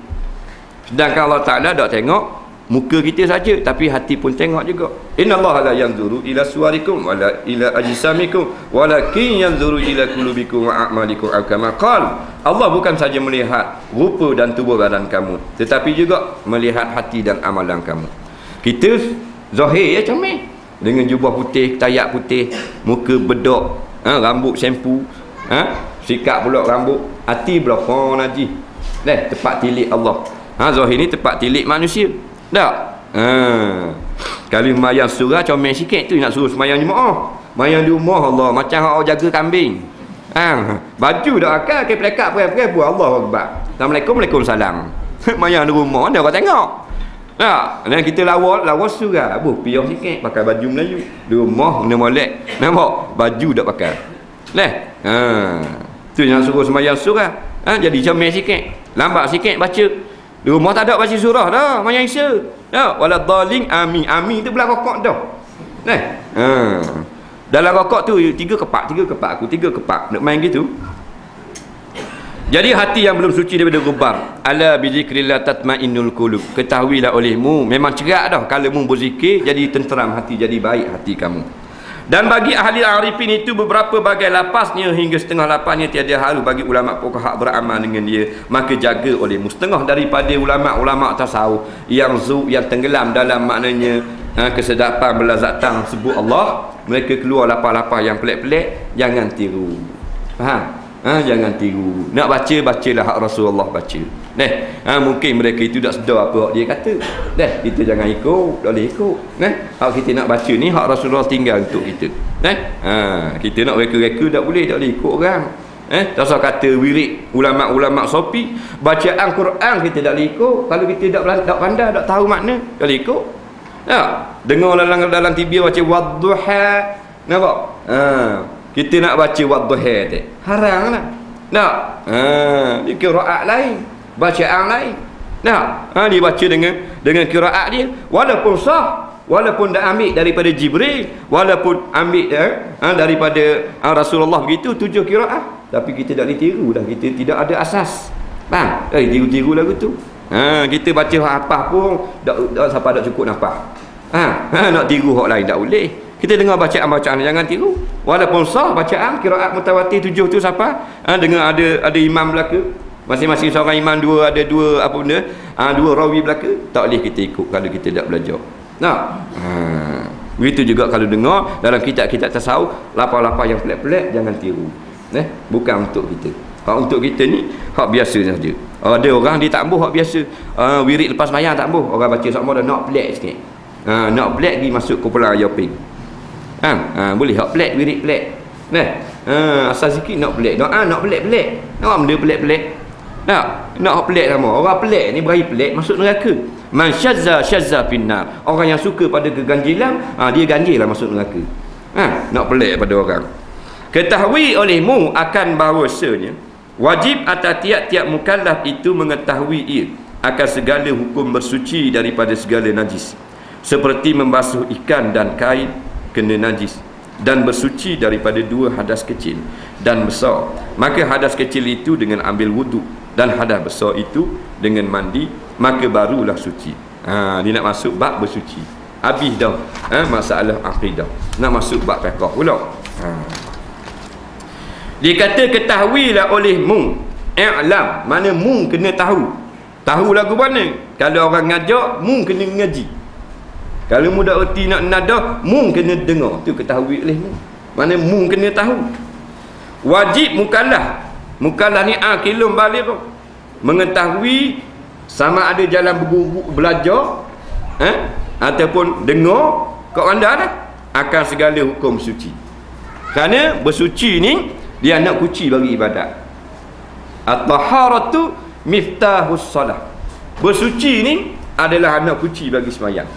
Sedangkan Allah Ta'ala tak tengok muka kita saja, tapi hati pun tengok juga. Innallaha la yanzuru ila suwarikum wala ila ajsamikum walakin yanzuru ila qulubikum wa a'malikum kama qala. Allah bukan saja melihat rupa dan tubuh badan kamu, tetapi juga melihat hati dan amalan kamu. Kita zahir ya comel, dengan jubah putih, tayak putih, muka bedok, Rambut shampoo, sikat pula rambut, hati belakang haji. Tempat tilik Allah. Zahir ni tempat tilik manusia. Tak? Kalau semayang surah comel sikit tu nak suruh semayang jemaah. Semayang di rumah Allah macam orang jaga kambing. Baju dah akal ke pelekat perai-perai pun Allah Akbar. Assalamualaikum, Waalaikumsalam. Semayang di rumah anda orang tengok. Tak? Dan kita lawa surah. Piah sikit pakai baju Melayu. Di rumah kena molek. Nampak? Baju tak pakai. Tu yang suruh semayang surah. Jadi comel sikit. Lambat sikit baca. Di rumah tak ada baca surah dah. Semayang Isya. Tak? Waladhalin amin. Amin tu belah rokok dah. Dalam rokok tu 3 kepak aku 3 kepak nak main gitu. Jadi hati yang belum suci daripada gubar, ala bi zikrillah tatmainnul qulub. Ketahuilah olehmu, memang cerak dah kalau mu berzikir jadi tenteram hati, jadi baik hati kamu. Dan bagi ahli arifin itu beberapa bagai lapasnya hingga setengah lapasnya tiada haru bagi ulama fuqaha beramal dengan dia. Maka jaga olehmu. Setengah daripada ulama-ulama tasawuf yang tenggelam dalam maknanya kesedapan belazatan sebut Allah, mereka keluar lapar-lapar yang pelik-pelik, jangan tiru. Faham? Jangan tiru. Nak bacalah hak Rasulullah baca. Mungkin mereka itu tak sedar apa dia kata. Kita jangan ikut, tak boleh ikut. Hak kita nak baca ni hak Rasulullah tinggal untuk kita. Kita nak reka-reka tak boleh ikut orang. Tak usah kata wirid ulama-ulama sopi, bacaan Quran kita tak boleh ikut. Kalau kita tak pandai, tak tahu makna, tak boleh ikut. Dengar dalam TV baca wadduha, nampak? Kita nak baca wadduha tu haram lah. Tak? Dia qiraat lain, bacaan lain. Tak? Dia baca dengan qiraat dia, walaupun sah, walaupun dah ambil daripada Jibril, walaupun ambil daripada Rasulullah begitu 7 qiraat, tapi kita tak boleh tiru dah, kita tidak ada asas. Faham? Tiru-tiru lagu tu. Kita baca apa pun tak siapa tak cukup nafas. Nak tiru hak lain tak boleh. Kita dengar bacaan-bacaan jangan tiru. Walaupun sah bacaan qiraat mutawatir 7 tu siapa? Dengar ada imam belaka. Masing-masing seorang imam ada dua apa benda? Dua rawi belaka. Tak boleh kita ikut kalau kita tak belajar. Nah. Begitu juga kalau dengar dalam kitab-kitab tasawuf, lapar-lapar yang pelik-pelik jangan tiru. Bukan untuk kita. Hak untuk kita ni hak biasa saja. Ada orang dia tak ambuh hak biasa. Wirid lepas sembahyang tak ambuh. Orang baca sama dah nak pelik sikit. Nak pelik pergi masuk kumpulan ayaping. Boleh hak pelik, wirid pelik. Asal sikit nak pelik. Nak pelik-pelik. Nak benda pelik-pelik. Nak hak pelik sama. Orang pelik ni berahi pelik masuk neraka. Man syazza finnar. Orang yang suka pada keganjilan, dia ganjillah masuk neraka. Nak pelik pada orang. Ketahui olehmu akan bahawasanya wajib atas tiap-tiap mukallaf itu mengetahui ia akan segala hukum bersuci daripada segala najis, seperti membasuh ikan dan kain kena najis, dan bersuci daripada 2 hadas kecil dan besar. Maka hadas kecil itu dengan ambil wudu, dan hadas besar itu dengan mandi, maka barulah suci. Dia nak masuk bab bersuci. Habis dah masalah akidah, nak masuk bab fiqh pula. Dia kata ketahuilah olehmu, i'lam, mana mu kena tahu. Tahu lagu mana? Kalau orang ngajak, mu kena ngaji. Kalau mu dah erti nak nadah, mu kena dengar. Tu ketahui olehmu. Mana mu kena tahu. Wajib mukallaf. Mukallaf ni akilun baligh. Mengetahui sama ada jalan berguru belajar ataupun dengar kat anda dah akan segala hukum suci. Kerana bersuci ni dia nak kunci bagi ibadat. At-taharatu miftahus salah. Bersuci ni adalah anak kunci bagi sembahyang.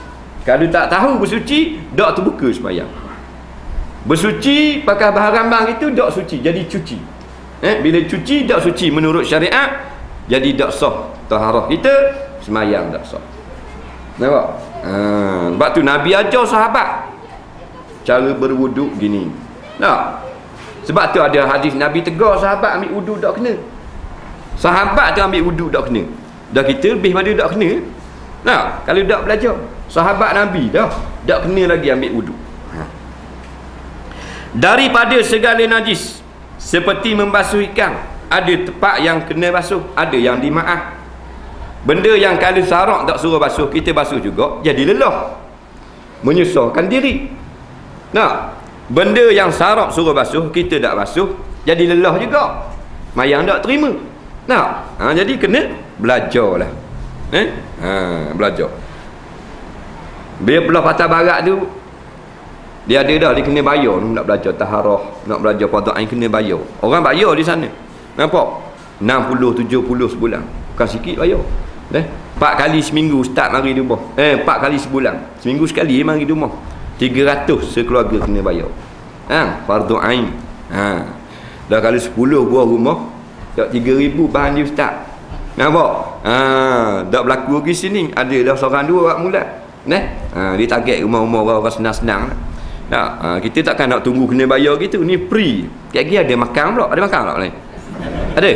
Kalau tak tahu bersuci, tak terbuka sembahyang. Bersuci pakai bahan rambang itu tak suci, jadi cuci. Bila cuci tak suci menurut syariat, jadi tak sah taharah kita, sembahyang tak sah. Nampak? Sebab tu Nabi ajar sahabat cara berwuduk gini. Tak? Sebab tu ada hadis Nabi tegur sahabat ambil wuduk tak kena. Sahabat tu ambil wuduk tak kena. Dah kita lebih pada tak kena. Nah, kalau tak belajar, sahabat Nabi dah tak kena lagi ambil wuduk. Daripada segala najis, seperti membasuh ikan, ada tempat yang kena basuh, ada yang dimaaf. Benda yang kalau syarak tak suruh basuh, kita basuh juga, jadi lelah, menyusahkan diri. Nah, benda yang syarat suruh basuh kita tak basuh, jadi lelah juga, mayang tak terima. Jadi kena belajarlah. Belajar. Bila belah patah barat tu, dia ada dah, dia kena bayar nak belajar taharah, nak belajar fardhu ain kena bayar. Orang bayar di sana. Nampak? 60 70 sebulan. Bukan sikit bayar. 4 kali seminggu ustaz mari di rumah. 4 kali sebulan. Seminggu sekali mari di rumah. 300 sekeluarga kena bayar. Fardhu ain. Dah kali 10 buah rumah, tak 3,000 bahan dia ustaz. Nampak? Tak berlaku lagi sini. Ada dah seorang dua buat mula. Dia target rumah-rumah orang senang-senang. Kita takkan nak tunggu kena bayar gitu. Ni free. Kira-kira ada makan pula. Ada makan pula ni. Ada?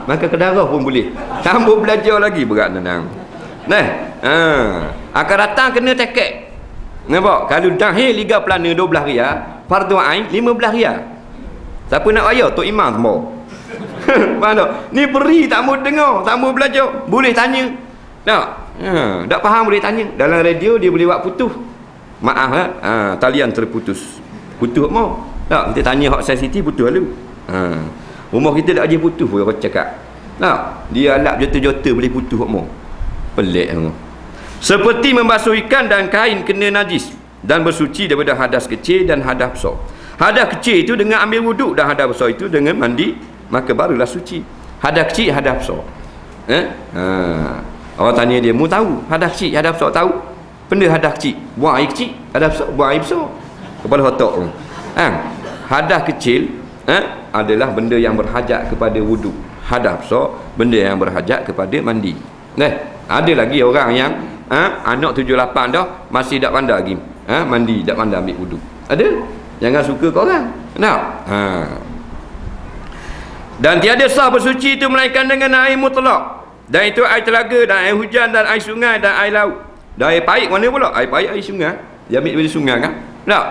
Makan kedarah pun boleh. Sambung belajar lagi berat tenang. Akan datang kena teket. Nampak? Kalau dahil liga pelana 12 riyal, fardhu ain 15 riyal. Siapa nak bayar? Tok Imam semua. Faham tak? Ni beri tak mau dengar, tak mau belajar. Boleh tanya. Tak faham boleh tanya. Dalam radio dia boleh buat putus. Maaf lah. Talian terputus. Putus mau. Tak, kita tanya hak sensitif putus lalu. Rumah kita tak ada putus pun orang cakap. Dia alat jota-jota boleh putus hak mau. Pelik semua. Seperti membasuh ikan dan kain kena najis dan bersuci daripada hadas kecil dan hadas besar. Hadas kecil itu dengan ambil wuduk, dan hadas besar itu dengan mandi, maka barulah suci. Hadas kecil, hadas besar. Orang tanya dia, mu tahu hadas kecil, hadas besar tahu? Benda hadas kecil, buang air kecil, hadas besar, buang air besar. Kepala otak tu. Hadas kecil adalah benda yang berhajat kepada wuduk. Hadas besar, benda yang berhajat kepada mandi. Ada lagi orang yang anak 7-8 dah masih tak pandai lagi mandi, tak pandai ambil wuduk. Ada. Jangan suka kau orang. Dan tiada sah bersuci itu melainkan dengan air mutlak. Dan itu air telaga dan air hujan dan air sungai dan air laut. Dan air pahit mana pula? Air pahit air sungai. Dia ambil dari sungai kan? Tak?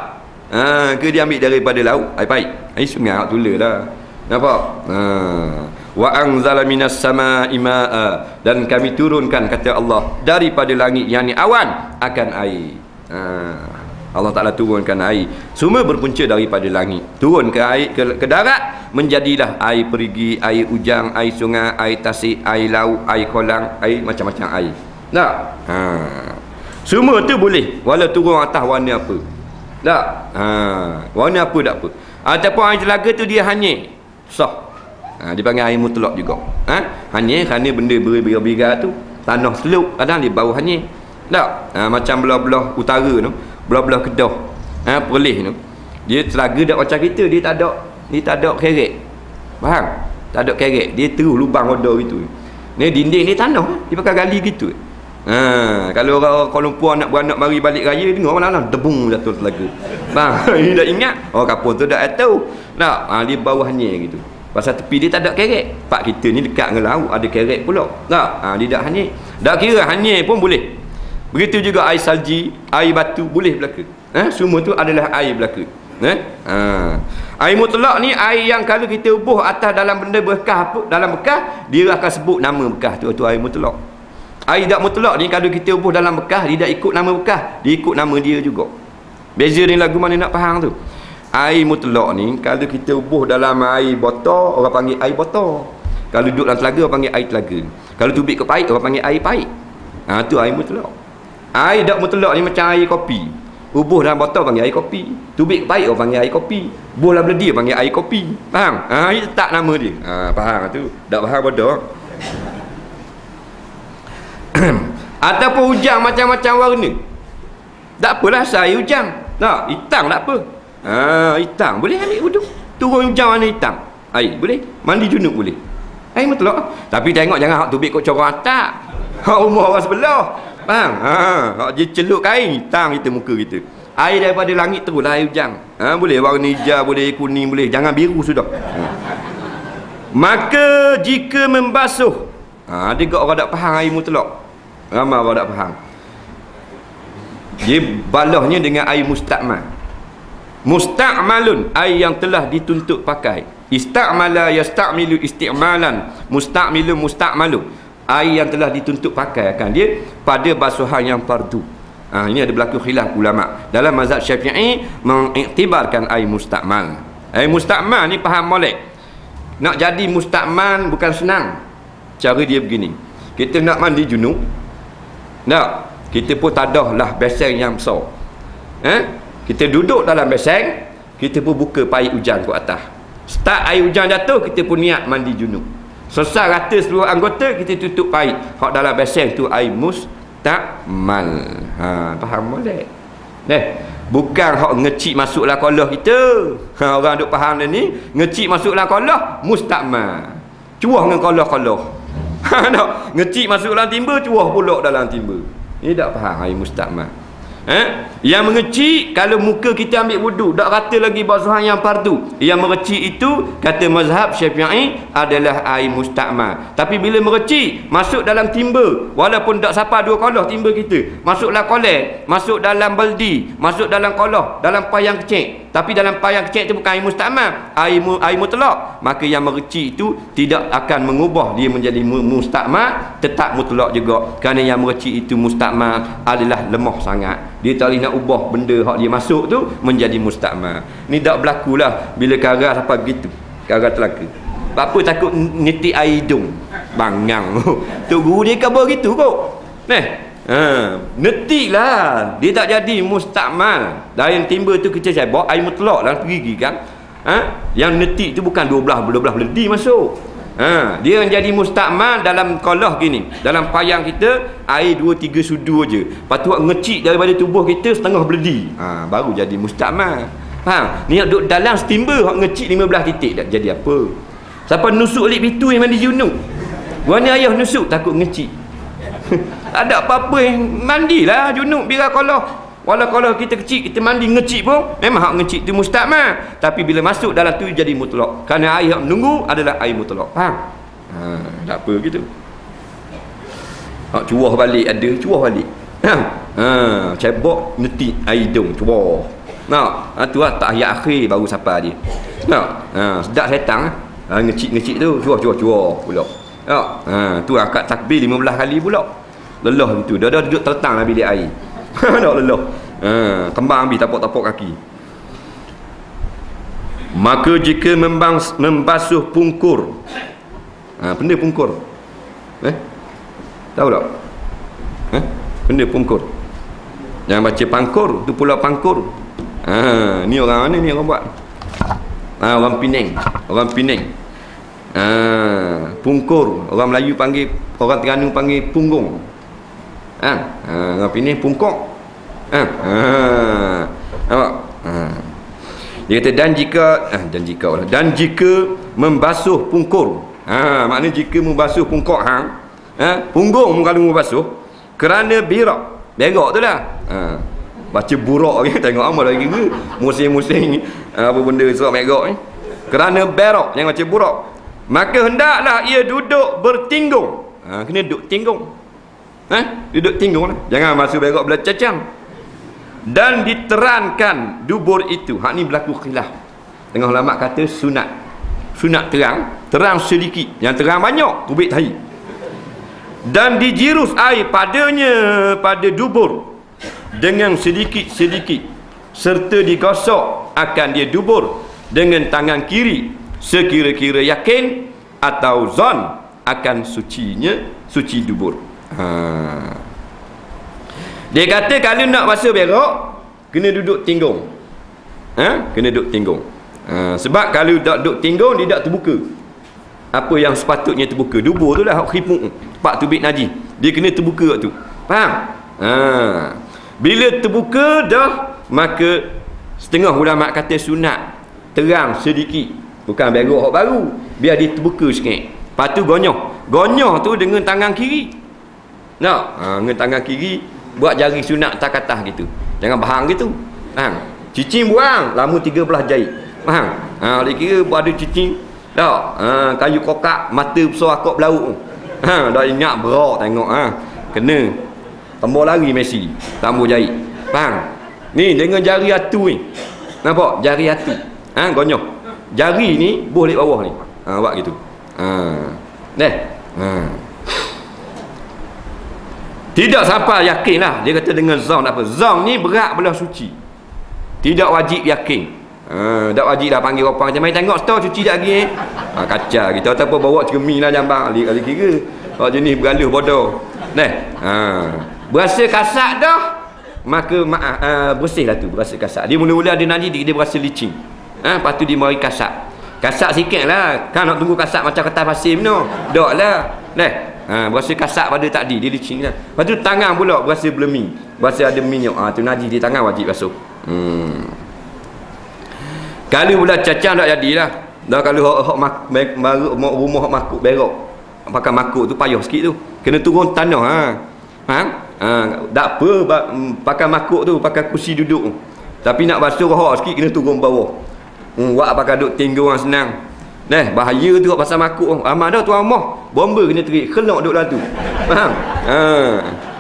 Ke dia ambil daripada laut? Air pahit. Air sungai tak tularlah. Nampak? Wa anzala minas samaa'i maa'a, dan kami turunkan kata Allah daripada langit yakni awan akan air. Allah Ta'ala turunkan air. Semua berpunca daripada langit. Turun ke air, ke darat, menjadilah air perigi, air hujan, air sungai, air tasik, air laut, air kolam, air macam-macam air. Tak? Semua tu boleh. Walau turun atas warna apa. Tak? Warna apa tak apa. Ataupun air telaga tu dia hanyir. Sah. Dipanggil air mutlak juga. Hanyir kerana benda beriga-beriga tu. Tanah seluk, kadang dia bau hanyir. Tak? Macam belah-belah utara tu. Belah-belah Kedah, Perlis tu, dia telaga tak macam kita. Dia tak ada kerek. Faham? Tak ada kerek. Dia terus lubang roda gitu. Ni dinding ni tanah, dia pakai gali gitu. Kalau orang Kuala Lumpur nak beranak mari balik raya, dengar malam debung jatuh telaga. Faham? Dia tak ingat. Orang kampung tu dah tahu. Tak? Dia bau hanyir gitu. Pasal tepi dia tak ada kerek. Pak kita ni dekat dengan laut, ada kerek pula. Tak? Dia tak hanyir. Tak kira hanyir pun boleh. Begitu juga air salji, air batu boleh berlaku. Semua tu adalah air berlaku. Air mutlak ni air yang kalau kita ubuh atas dalam benda bekas apa, dalam bekas, dia akan sebut nama bekas tu air mutlak. Air tak mutlak ni kalau kita ubuh dalam bekas, dia tak ikut nama bekas, dia ikut nama dia juga. Beza ni lagu mana nak faham tu. Air mutlak ni kalau kita ubuh dalam air botol, orang panggil air botol. Kalau duduk dalam telaga, orang panggil air telaga. Kalau tubik ke pahit, orang panggil air pahit. Tu air mutlak. Air tak mutlak ni macam air kopi. Ubuh dalam botol panggil air kopi. Tubik pahit orang panggil air kopi. Buah dalam beledi panggil air kopi. Faham? Dia tak nama dia. Faham tu? Tak faham bodoh. Ataupun hujan macam-macam warna. Tak apalah air hujan. Tak, hitam tak apa. Hitam boleh ambil wuduk. Turun hujan warna hitam. Air boleh. Mandi junub boleh. Air mutlak. Tapi tengok jangan hak tubik kok corang atas. Hak rumah orang sebelah. Faham? Dia celup kain hitam kita muka kita. Air daripada langit teruslah air hujan. Boleh warna hijau, boleh kuning, boleh. Jangan biru sudah. Maka jika membasuh, ada juga orang tak faham air mutlak. Ramai orang tak faham. Dia balahnya dengan air mustakmal. Mustakmalun, air yang telah dituntut pakai. Istakmala yastakmilu isti'malan. Mustakmilu mustakmalu. Air yang telah dituntut pakai akan dia pada basuhan yang fardu. Ini ada berlaku khilaf ulama. Dalam mazhab Syafi'i mengiktibarkan air mustakmal. Air mustakmal ni faham molek. Nak jadi mustakmal bukan senang. Cara dia begini. Kita nak mandi junub. Nak, kita pun tadahlah beseng yang besar. Kita duduk dalam beseng, kita pun buka air hujan ke atas. Start air hujan jatuh, kita pun niat mandi junub. Selesai rata seluruh anggota, kita tutup air. Hak dalam beseng tu air mustakmal. Faham boleh? Bukan hak ngecik masuklah kolah kita. Orang duk faham dia ni, ngecik masuklah kolah mustakmal. Cuah dengan kolah-kolah. Ngecik masuk dalam timba, cuah pula dalam timba. Ini tak faham air mustakmal. Yang mengecik, kalau muka kita ambil wuduk, tak rata lagi basuhan yang fardu. Yang merecik itu, kata mazhab Syafi'i, adalah air mustakmal. Tapi bila merecik, masuk dalam timba, walaupun tak sampai 2 kolah timba kita, masuklah kolek, masuk dalam baldi, masuk dalam kolah, dalam payang kecil. Tapi dalam payang kecil itu bukan air mustakmal, air mutlak. Maka yang merecik itu tidak akan mengubah dia menjadi mustakmal, tetap mutlak juga. Kerana yang merecik itu mustakmal adalah lemah sangat. Dia tak boleh nak ubah benda hak dia masuk tu menjadi mustakmal. Ni tak berlakulah bila karah sampai begitu. Karah telaka. Apa takut nyetik air hidung? Bangang. Tok guru dia khabar gitu kok. Netik lah. Dia tak jadi mustakmal. Dari timba tu kita bawa air mutlak dalam gigi kan. Yang netik tu bukan 12 beledi masuk. Dia menjadi mustakmal dalam kolah gini. Dalam payang kita air 2-3 sudu aje. Lepas tu ngecik daripada tubuh kita setengah beledi. Baru jadi mustakmal. Faham? Ni duduk dalam steamer hak ngecik 15 titik tak jadi apa. Siapa nusuk lip itu yang mandi junub. Warna ayah nusuk takut ngecik. Ada apa-apa mandilah junub biar kolah. Walau kalau kita kecil, kita mandi ngecik pun, memang hak ngecik tu mustakmal. Tapi bila masuk dalam tu jadi mutlak. Kerana air yang menunggu adalah air mutlak. Faham? Tak apa gitu. Hak cuah balik ada, cuah balik. Cebok netik air hidung, cuah. Tu lah tahiyat akhir baru sampai dia. Sedap setan ngecik-ngecik tu, cuah pula. Tu akad takbir 15 kali pula. Lelah tu, dah duduk tertang dalam bilik air. Tak lelah. Kembang ambil tapak-tapak kaki. Maka jika membasuh pungkur. Benda pungkur. Tahu tak? Benda pungkur. Jangan baca pangkur, tu pula pangkur. Ni orang mana ni orang buat? Orang Penang. Pungkur. Orang Melayu panggil, orang Terengganu panggil punggung. Orang Penang pungkok. Nampak? Dia kata dan jika membasuh pungkur. Maknanya jika membasuh pungkok punggung kalau membasuh kerana berak tu lah. Baca burak ni tengok amal lagi ke musim-musim apa benda surat berak ni. Kerana berak, jangan baca burak. Maka hendaklah ia duduk bertinggung. Kena duduk tinggung. Duduk tinggung lah. Jangan masuk berak belah cacang. Dan diterangkan dubur itu. Hak ni berlaku khilaf. Tengah ulama kata sunat. Sunat terang sedikit. Yang terang banyak, tubik tahi. Dan dijirus air padanya, pada dubur, dengan sedikit-sedikit, serta digosok akan dia dubur dengan tangan kiri, sekira-kira yakin atau zon akan suci dubur. Dia kata kalau nak basuh berak kena duduk tinggung. Kena duduk tinggung. Sebab kalau tak duduk tinggung dia tak terbuka apa yang sepatutnya terbuka. Dubur tu lah hak khipuk, tempat tubik najis. Dia kena terbuka tu. Faham? Bila terbuka dah, maka setengah ulama kata sunat terang sedikit. Bukan berak hak baru, biar dia terbuka sikit. Lepas tu gonyoh tu dengan tangan kiri. Dengan tangan kiri buat jari sunat atas gitu. Jangan bahang gitu. Cicing buang lama 13 jari. Faham? Dia kira ada cicing tak? Kayu kokak mata besar akak belauk. Dah ingat berak tengok. Kena tambah lari Messi tambah jari. Faham? Ni dengan jari atu ni. Nampak? Jari atu. Gonyoh. Jari ni boleh bawah ni. Buat gitu. Tidak sampai yakin lah. Dia kata dengan zon apa? Zon ni berat belah suci. Tidak wajib yakin. Tak wajib lah panggil orang macam, mari tengok store cuci tak lagi kacau kita. Ataupun bawa cermin lah jambang. Kali kira. Kalau jenis bergaluh bodoh. Berasa kasar dah, maka bersih lah tu. Berasa kasar. Dia mula-mula ada najis, dia berasa licin. Lepas tu dia mari kasar. Kasar sikit lah. Kan nak tunggu kasar macam kertas pasir no. Tak lah. Berasa kasar pada tadi, dia licin lah. Lepas tu tangan pula berasa belemi, berasa ada minyak. Tu najis di tangan, wajib basuh. Kalau pula cacang tak jadilah. Dah kalau rumah hok makuk berok, pakai makuk tu payah sikit tu. Kena turun tanah tak apa pakai makuk tu, pakai kursi duduk tu. Tapi nak basuh hok sikit kena turun bawah. Buat pakai duduk tinggal orang senang. Bahaya tu pasal makuk. Amat dah tuan rumah bomba kena terik, kelak duduk dalam tu. Faham?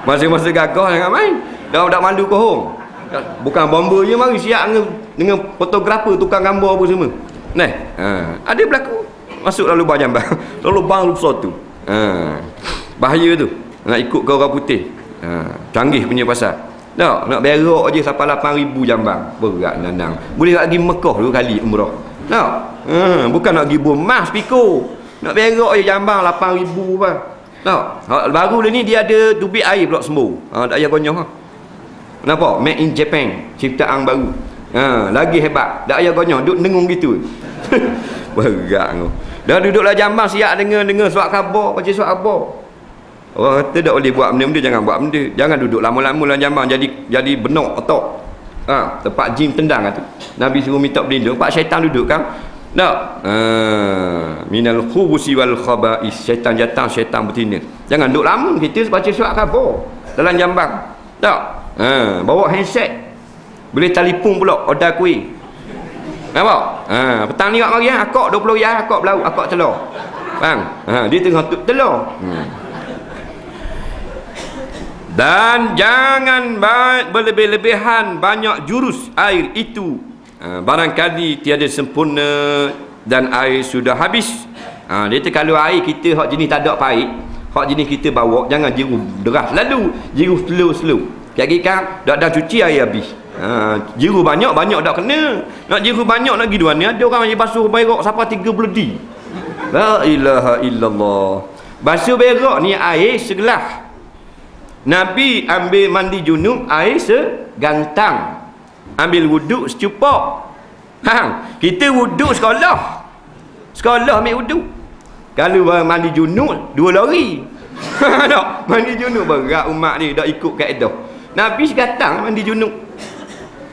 Masa-masa gagah jangan main. Dah malu kohong. Bukan bomba je, mari siap dengan fotografer, tukang gambar apa semua. Ada berlaku. Masuk lalu lubang jambang. Lalu lubang besar tu. Bahaya tu. Nak ikut ke orang putih. Canggih punya pasal. Nak berok je sampai 8,000 jambang. Berat nanang. Boleh nak pergi Mekah 2 kali umrah. Bukan nak pergi Burmas Piko. Nak berok je jambang 8,000 bang. Baru ni dia ada tubik air pula sembuh. Tak payah gonyah. Nampak? Made in Japan. Ciptaan baru. Lagi hebat. Tak payah gonyah. Duduk dengung gitu. Berat tu. Dah duduklah jambang siap dengan surat khabar, baca surat khabar. Orang kata tak boleh buat benda-benda, jangan buat benda. Jangan duduk lama-lama dalam jambang jadi benok otak. Tempat jin tendang tu. Nabi suruh minta berlindung. Tempat syaitan duduk kan? Tak. Minal khubusi wal khaba'is. Syaitan datang, syaitan bertindak. Jangan duduk lama kita baca surat khabar dalam jambang. Tak. Bawa handset. Boleh telefon pula, order kuih. Nampak? Petang ni kat mari akak 20 riyal, akak belau, akak telur. Faham? Dia tengah telur. Dan jangan berlebih-lebihan banyak jurus air itu. Barangkali tiada sempurna dan air sudah habis. Dia kata kalau air kita hak jenis tak ada pahit, hak jenis kita bawa, jangan jiru deras lalu, jiru slow. Kaki kan dak cuci air habis. Jiru banyak dak kena. Nak jiru banyak nak pergi mana? Ada orang yang basuh berak sampai 30 di. La ilaha illallah. Basuh berak ni air segelas. Nabi ambil mandi junub air segantang. Ambil wuduk secupak. Kita wuduk sekolah. Sekolah ambil wuduk. Kalau mandi junub 2 lori. Tak, mandi junub berat umat ni dak ikut kaedah. Nabi segantang mandi junub.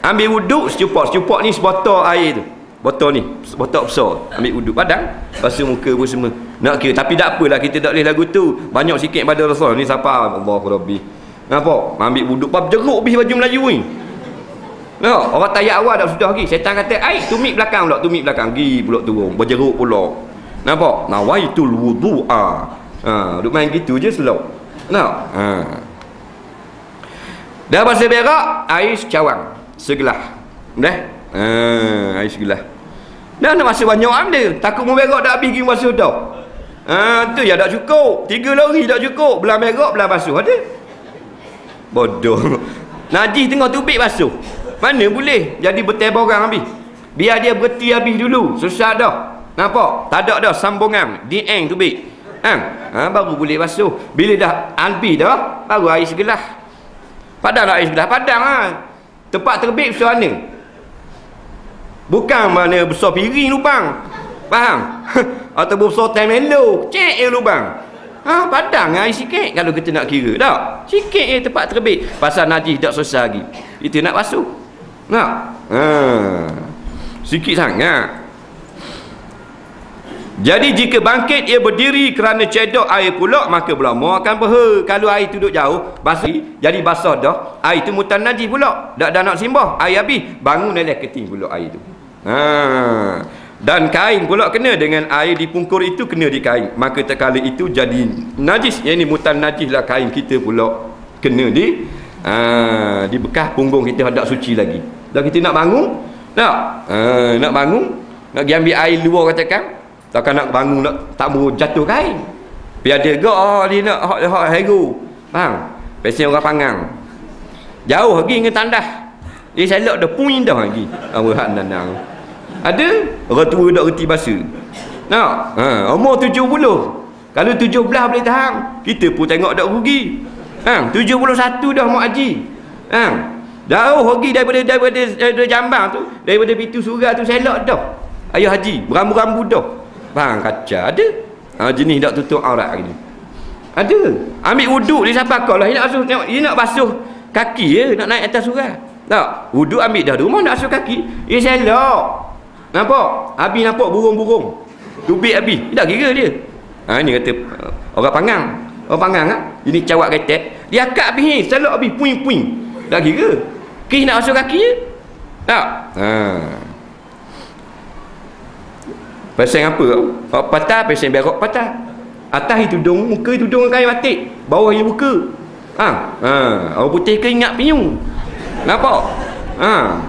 Ambil wuduk secupak. Secupak ni sebotol air tu. Botol ni, botol besar. Ambil wuduk padang, basuh muka pun semua. Nak kira, tapi tak apalah kita tak boleh lagu tu. Banyak sikit pada Rasul ni siapa? Allahu Rabbi. Nampak? Ambil wuduk pap jeruk habis baju Melayu ni. Nampak? Orang tayar awal dah sudah lagi. Syaitan kata, "Ai, tumit belakang pula, tumit belakang." Gi pula turun, berjeruk pula. Nampak? Nawaitul wudu'a. Duk main gitu je slow. Nampak? Dah basuh berak, air secawang, segelas. Dah? Air segelas. Dah nak basuh banyak benda. Takut mau berak dah habis pergi basuh dah. Tu ya tak cukup. 3 lori tak cukup. Belah berak, belah basuh ada. Bodoh. Najis tengah tubik basuh. Mana boleh jadi bertebarang habis. Biar dia berhenti habis dulu. Susah dah. Nampak? Tak ada dah sambungan. Di eng tubik. Baru boleh basuh. Bila dah habis dah, baru air segelas. Padang air segelas. Padang lah. Tempat terbit besar mana? Bukan mana besar piring lubang. Faham? Atau besar temelo. Cek lubang. Padang air sikit kalau kita nak kira. Tak? Sikit tempat terbit. Pasal najis tak selesai lagi. Kita nak basuh. Nak? Sikit sangat. Jadi jika bangkit ia berdiri kerana cedok air pula, maka berlama akan peha. Kalau air tu duduk jauh, basuh, jadi basah dah, air tu mutan najis pula. Dak nak simbah, air habis, bangun leleh keting pula air tu. Dan kain pula kena dengan air dipungkur itu kena di kain. Maka terkala itu jadi najis. Yang ni mutan najis lah kain kita pula kena di bekas punggung kita hendak suci lagi. Dah kita nak bangun, tak? Nak bangun, nak pergi ambil air luar katakan. Takkan nak bangun nak tak mau jatuh kain. Biar dia dia nak hot hero. Faham? Pesen orang Pangang. Jauh lagi dengan tandas. Dia selok dah puing dah lagi. Orang nanang. Ada orang tua dak reti bahasa. Nak? Umur 70. Kalau 17 boleh tahan, kita pun tengok dak rugi. 71 dah mau haji. Jauh lagi daripada Jambang tu, daripada pintu surga tu selok dah. Ayah haji, berambu-rambu dah. Bang kaca ada. Jenis dak tutup aurat lagi. Ada. Ambil wuduk dia siapa kau lah. Dia nak basuh tengok, dia nak basuh kaki je nak naik atas surga. Tak, wuduk ambil dah rumah nak basuh kaki. Dia selok. Nampak? Habis nampak burung-burung. Tubik habis. Tak kira dia. Ini kata orang Pangang. Orang Pangang ini cawak ketek. Dia akak habis ni, selok habis puing-puing. Tak kira. Kes nak basuh kaki je. Tak? Pasang apa kau? Orang patah, pasang berok patah. Atas itu tudung, muka itu tudung kain batik. Bawah dia buka. Orang putih ke ingat pinyung. Nampak?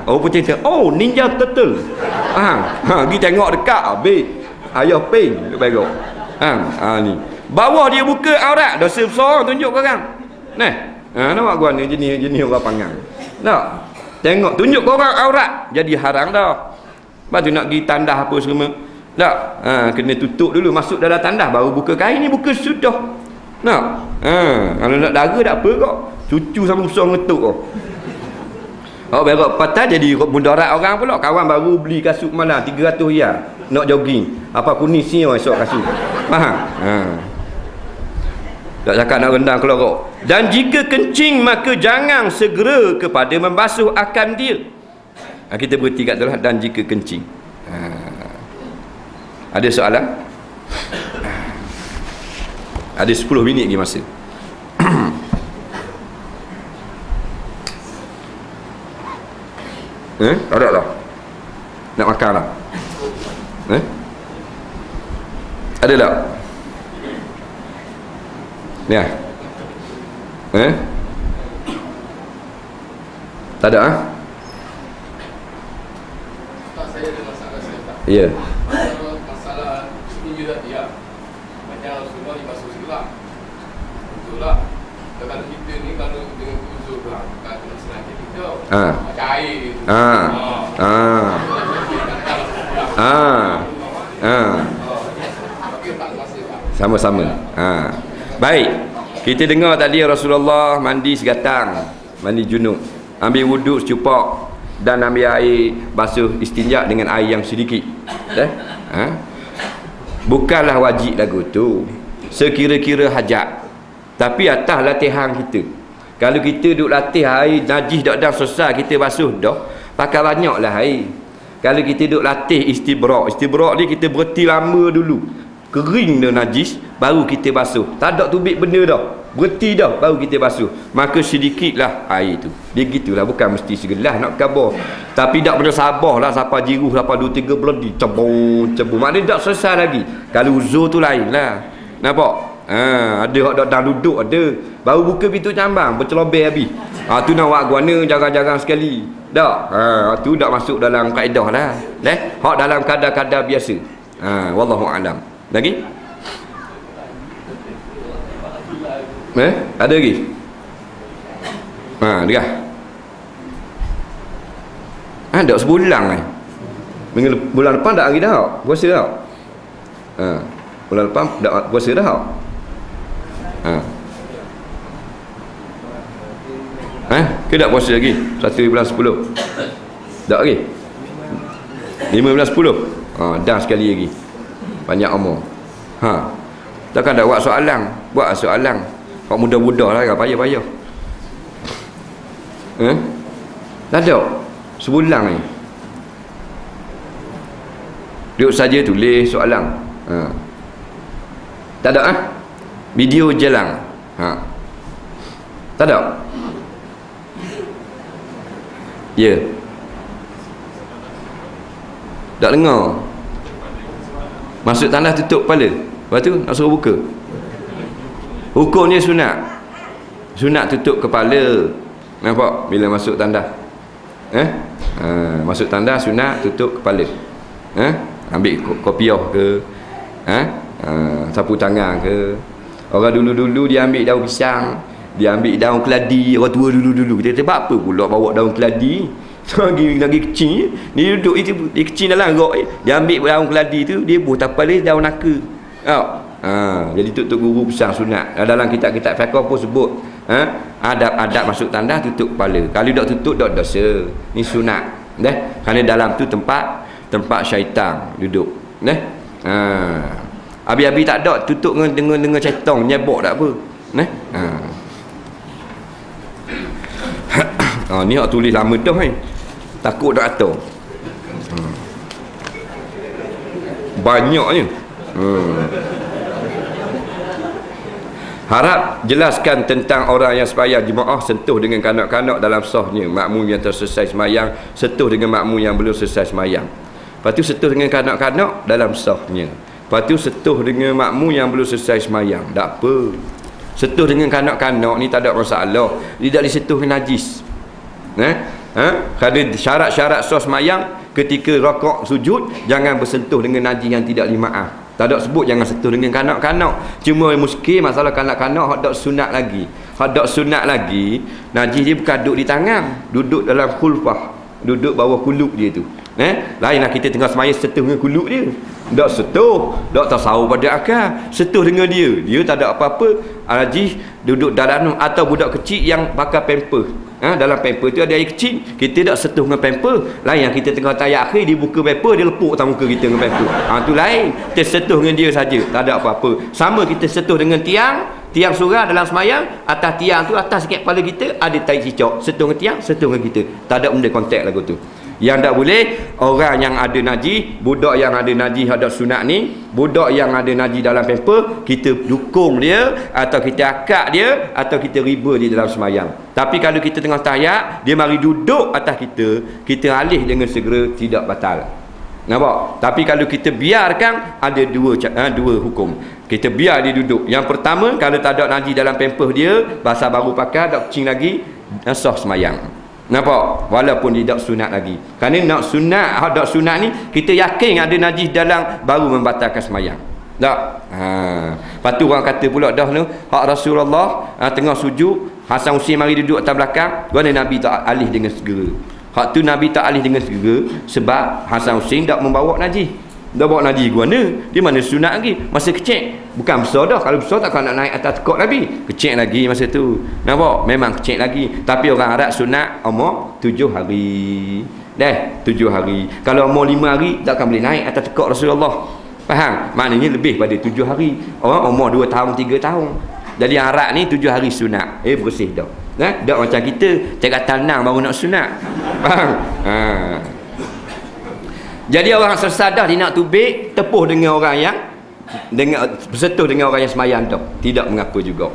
Orang putih kata, oh ninja turtle. Pergi tengok dekat habis. Ayah ping dia berok. Ni. Bawah dia buka aurat. Dosa besar tunjuk korang. Nampak gua ni jenis orang Pangang. Tak? Tengok tunjuk korang aurat. Jadi haram dah. Lepas tu nak pergi tandas apa semua. Tak? Kena tutup dulu. Masuk dalam tandas baru buka kain ni. Buka sudah. Tak? Kalau nak dara tak apa kok. Cucu sama besar ngetuk kok. Berok patah jadi mudarat orang pula. Kawan baru beli kasut malam 300 riyal. Nak jogging. Apa kuning siang esok kasut. Faham? Tak cakap nak rendang kelorok. Dan jika kencing maka jangan segera kepada membasuh akan dia. Kita berhenti kat tu lah. Dan jika kencing. Ada soalan? Ada 10 minit lagi masa. Ada tak? Nak makan lah? Ada tak? Ya. Tak ada Saya ada masalah saya tak. Ya. Masalah setuju tadi ya. Macam Rasulullah dibasuh segala. Betul lah. Kalau kita ni kalau dengan uzur lah, bukan kena senang kita. Macam air gitu. Sama-sama. Baik. Kita dengar tadi Rasulullah mandi segatang, mandi junub, ambil wuduk secupak dan ambil air basuh istinja dengan air yang sedikit. Bukanlah wajib lagu tu. Sekira-kira hajat. Tapi atas latihan kita. Kalau kita duk latih air najis dah selesai kita basuh dah, pakai banyaklah air. Kalau kita duk latih istibrak ni kita berhenti lama dulu. Kering dah najis baru kita basuh. Tak ada tubik benda dah. Berhenti dah baru kita basuh. Maka sedikitlah air tu. Dia gitulah, bukan mesti segelas nak kabar. Tapi tak pernah sabarlah sampai jiruh sampai 2-3 bulan dicebur. Maknanya tak selesai lagi. Kalau uzur tu lain lah. Nampak? Ada hak dak duduk ada. Baru buka pintu cambang bercelobel habis. Tu nak buat guana jarang-jarang sekali. Tak. Tu dak masuk dalam kaedah lah. Hak dalam kadar-kadar biasa. Wallahu a'lam. Lagi? Ada lagi? Dah. Dak sebulan bulan depan dak hari dah. Puasa dah. Bulan depan dak puasa dah. Ke tak puasa lagi 1/10 tak lagi 15/10 dah sekali lagi banyak umur. Takkan dah buat soalan kau mudah-mudah lah kan payah-payah. Tak ada sebulan ni duduk saja tulis soalan. Tak ada video jalan. Tak ada. Ya. Tak dengar. Masuk tandas tutup kepala. Lepas tu nak suruh buka. Hukumnya sunat. Sunat tutup kepala. Nampak bila masuk tandas. Masuk tandas sunat tutup kepala. Ambil kopiah ke. Sapu tangan ke. Orang dulu-dulu dia ambil daun pisang, Dia ambil daun keladi orang tua dulu. Kita kata apa pula bawa daun keladi? Lagi kecil. Dia duduk itu, dia kecil dalam rok. Dia ambil daun keladi tu, dia buh tapal dia daun naka. Jadi Tok Guru pesan sunat. Dalam kitab-kitab fiqh pun sebut, adab-adab masuk tandas tutup kepala. Kalau tak tutup tak dosa. Ni sunat. Kerana dalam tu tempat syaitan duduk. Abi-abi tak ada tutup dengan syaitan nyebok tak apa. Ni hak tulis lama dah takut tak atur. Banyaknya. Harap jelaskan tentang orang yang sembahyang jemaah sentuh dengan kanak-kanak dalam sahnya, makmum yang terselesai sembahyang sentuh dengan makmum yang belum selesai sembahyang. Lepas tu sentuh dengan kanak-kanak dalam sahnya. Lepas tu sentuh dengan makmum yang belum selesai sembahyang. Tak apa. Sentuh dengan kanak-kanak ni tak ada masalah. Dia tak disentuh dengan najis. Kerana syarat-syarat sah sembahyang ketika rakaat sujud jangan bersentuh dengan najis yang tidak dimaaf. Tak ada sebut jangan sentuh dengan kanak-kanak. Cuma muskil masalah kanak-kanak hak dak sunat lagi. Hak dak sunat lagi, najis dia bukan duduk di tangan, duduk dalam khulfah, duduk bawah kuluk dia tu. Lainlah kita tengah sembahyang sentuh dengan kuluk dia. Tak sentuh, tak tasawuf pada akal. Sentuh dengan dia. Dia tak ada apa-apa. Najis duduk dalam atau budak kecil yang pakai pamper. Dalam pamper tu ada air kecil, kita tak sentuh dengan pamper. Lain yang kita tengah tayar akhir dia buka pamper, dia lepuk atas muka kita dengan pamper. Tu lain. Kita sentuh dengan dia saja, tak ada apa-apa. Sama kita sentuh dengan tiang surah dalam semayang, atas tiang tu atas sikit kepala kita ada tai cicak. Sentuh dengan tiang, sentuh dengan kita. Tak ada benda kontak lagu tu. Yang tak boleh orang yang ada najis, budak yang ada najis hadap sunat ni, budak yang ada najis dalam pamper, kita dukung dia atau kita akak dia atau kita riba dia dalam semayang. Tapi kalau kita tengah tayak, dia mari duduk atas kita alih dengan segera, tidak batal. Nampak? Tapi kalau kita biarkan, ada dua hukum. Kita biar dia duduk. Yang pertama, kalau tak ada najis dalam pamper dia, basah baru pakai, tak kecil lagi, sah semayang. Nampak? Walaupun dia tak sunat lagi. Kerana nak sunat ni kita yakin ada najis dalam baru membatalkan semayang. Tak? Lepas tu orang kata pula dah tu hak Rasulullah tengah sujud, Hasan Husain mari duduk atas belakang, kerana Nabi tak alih dengan segera. Hak tu Nabi tak alih dengan segera sebab Hasan Husain tak membawa najis. Dah bawa najis guna, di mana sunat lagi? Masa kecil. Bukan besar dah. Kalau besar takkan nak naik atas tekuk Nabi. Kecil lagi masa tu. Nampak? Memang kecil lagi. Tapi orang Arab sunat umur 7 hari. 7 hari. Kalau umur 5 hari takkan boleh naik atas tekuk Rasulullah. Faham? Maknanya lebih pada 7 hari. Orang umur 2 tahun, 3 tahun. Jadi Arab ni 7 hari sunat. Bersih dah. Tak macam kita cakap tanang baru nak sunat. Faham? Jadi orang tersadah dia nak tubik, tepuh dengan orang yang bersentuh dengan orang yang semayang tu, tidak mengapa juga.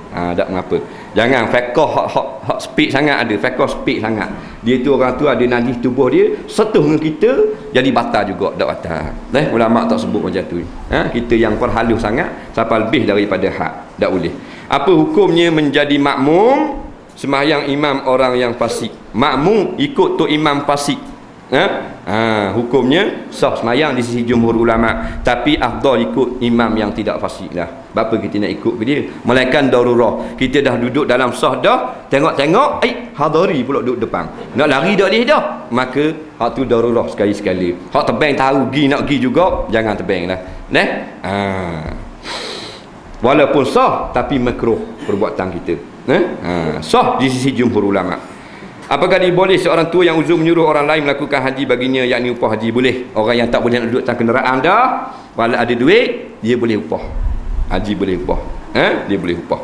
Tak mengapa. Jangan fiqh hak speed sangat ada. Fiqh speed sangat. Dia tu orang tu ada najis tubuh dia, sentuh dengan kita jadi batal juga, tak batal. Ulama tak sebut macam tu. Kita yang perhalus sangat sampai lebih daripada had, tak boleh. Apa hukumnya menjadi makmum sembahyang imam orang yang fasik? Makmum ikut tu imam fasik. Hukumnya sah semayang di sisi jumhur ulama, tapi afdal ikut imam yang tidak fasik lah. Apa kita nak ikut ke dia? Melainkan darurah. Kita dah duduk dalam sah dah, tengok hadari pula duduk depan, nak lari dah dia dah, maka hak tu darurah sekali-sekali. Hak tebang tahu nak pergi juga, jangan tebang lah. Walaupun sah tapi makruh perbuatan kita. Sah di sisi jumhur ulama. Apakah diboleh seorang tua yang uzur menyuruh orang lain melakukan haji baginya, yakni upah haji? Boleh. Orang yang tak boleh nak duduk atas kenderaan dah, walau ada duit, dia boleh upah. Haji boleh upah. Dia boleh upah.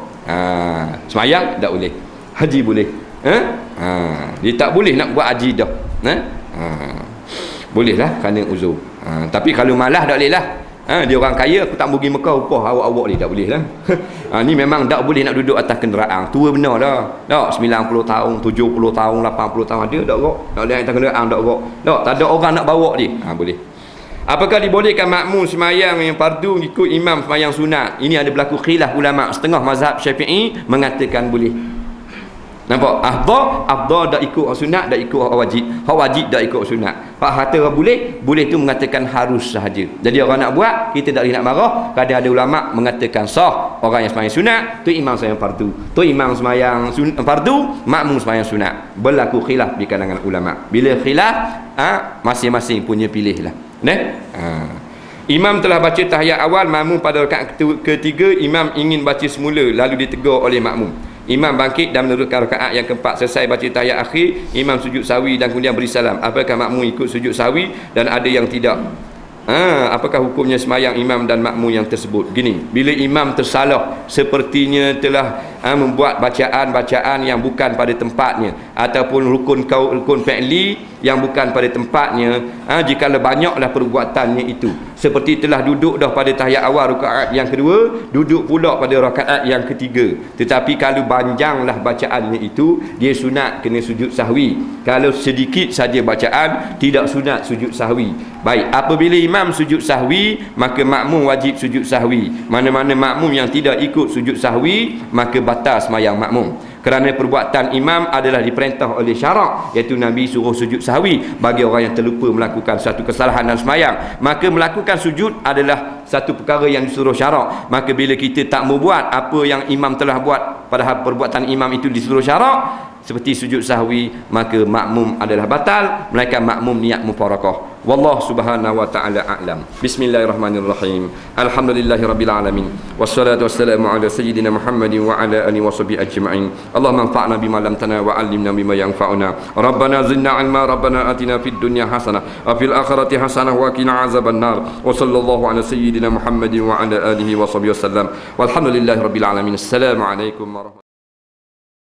Semayang tak boleh. Haji boleh. Dia tak boleh nak buat haji dah. Bolehlah kerana uzur. Tapi kalau malah tak boleh lah. Dia orang kaya, aku tak pergi Mekah upah awak-awak ni, tak boleh lah. Ni memang tak boleh nak duduk atas kenderaan. Tua benar dah. Tak 90 tahun, 70 tahun, 80 tahun ada tak kok. Tak boleh atas kenderaan tak kok. Tak ada orang nak bawa dia. Boleh. Apakah dibolehkan makmum semayang yang fardu ikut imam semayang sunat? Ini ada berlaku khilaf ulama. Setengah mazhab Syafi'i mengatakan boleh. Nampak? Afdal dak ikut sunat, dak ikut wajib. Hak wajib dak ikut sunat. Hak kata boleh tu mengatakan harus sahaja. Jadi orang nak buat, kita tak boleh nak marah. Kadang ada ulama mengatakan sah. Orang yang sembahyang sunat, tu imam sembahyang fardu. Tu imam sembahyang fardu, makmum sembahyang sunat. Berlaku khilaf di kalangan ulama. Bila khilaf, masing-masing punya pilih lah. Imam telah baca tahiyat awal, makmum pada rakaat ketiga, imam ingin baca semula lalu ditegur oleh makmum. Imam bangkit dan meneruskan rakaat yang keempat. Selesai baca tahiyat akhir, imam sujud sahwi dan kemudian beri salam. Apakah makmum ikut sujud sahwi dan ada yang tidak? Apakah hukumnya sembahyang imam dan makmum yang tersebut? Gini, bila imam tersalah, sepertinya telah membuat bacaan-bacaan yang bukan pada tempatnya, ataupun rukun fi'li yang bukan pada tempatnya, jikalau banyaklah perbuatannya itu, seperti telah duduk dah pada tahiyat awal rakaat yang kedua, duduk pula pada rakaat yang ketiga, tetapi kalau panjanglah bacaannya itu, dia sunat kena sujud sahwi. Kalau sedikit saja bacaan, tidak sunat sujud sahwi. Baik, apabila imam sujud sahwi, maka makmum wajib sujud sahwi. Mana-mana makmum yang tidak ikut sujud sahwi, maka batal sembahyang makmum. Kerana perbuatan imam adalah diperintah oleh syarak, iaitu Nabi suruh sujud sahwi bagi orang yang terlupa melakukan satu kesalahan dalam sembahyang. Maka melakukan sujud adalah satu perkara yang disuruh syarak. Maka bila kita tak mau buat apa yang imam telah buat, padahal perbuatan imam itu disuruh syarak, seperti sujud sahwi, maka makmum adalah batal, melainkan makmum niat mufarakah. Wallahu subhanahu wa ta'ala a'lam. Bismillahirrahmanirrahim. Alhamdulillahirabbil alamin. Wassalatu wassalamu ala sayyidina Muhammadin wa ala alihi washabihi ajma'in. Allahumma anfa'na bima 'allamtana wa 'allimna bima yanfa'una. Rabbana zidna 'ilma, Rabbana atina fid dunya hasanah wa fil akhirati hasanah wa qina 'adzabannar. Wa sallallahu ala sayyidina Muhammadin wa ala alihi washabihi wasallam. Walhamdulillahirabbil alamin. Assalamu alaikum warahmatullahi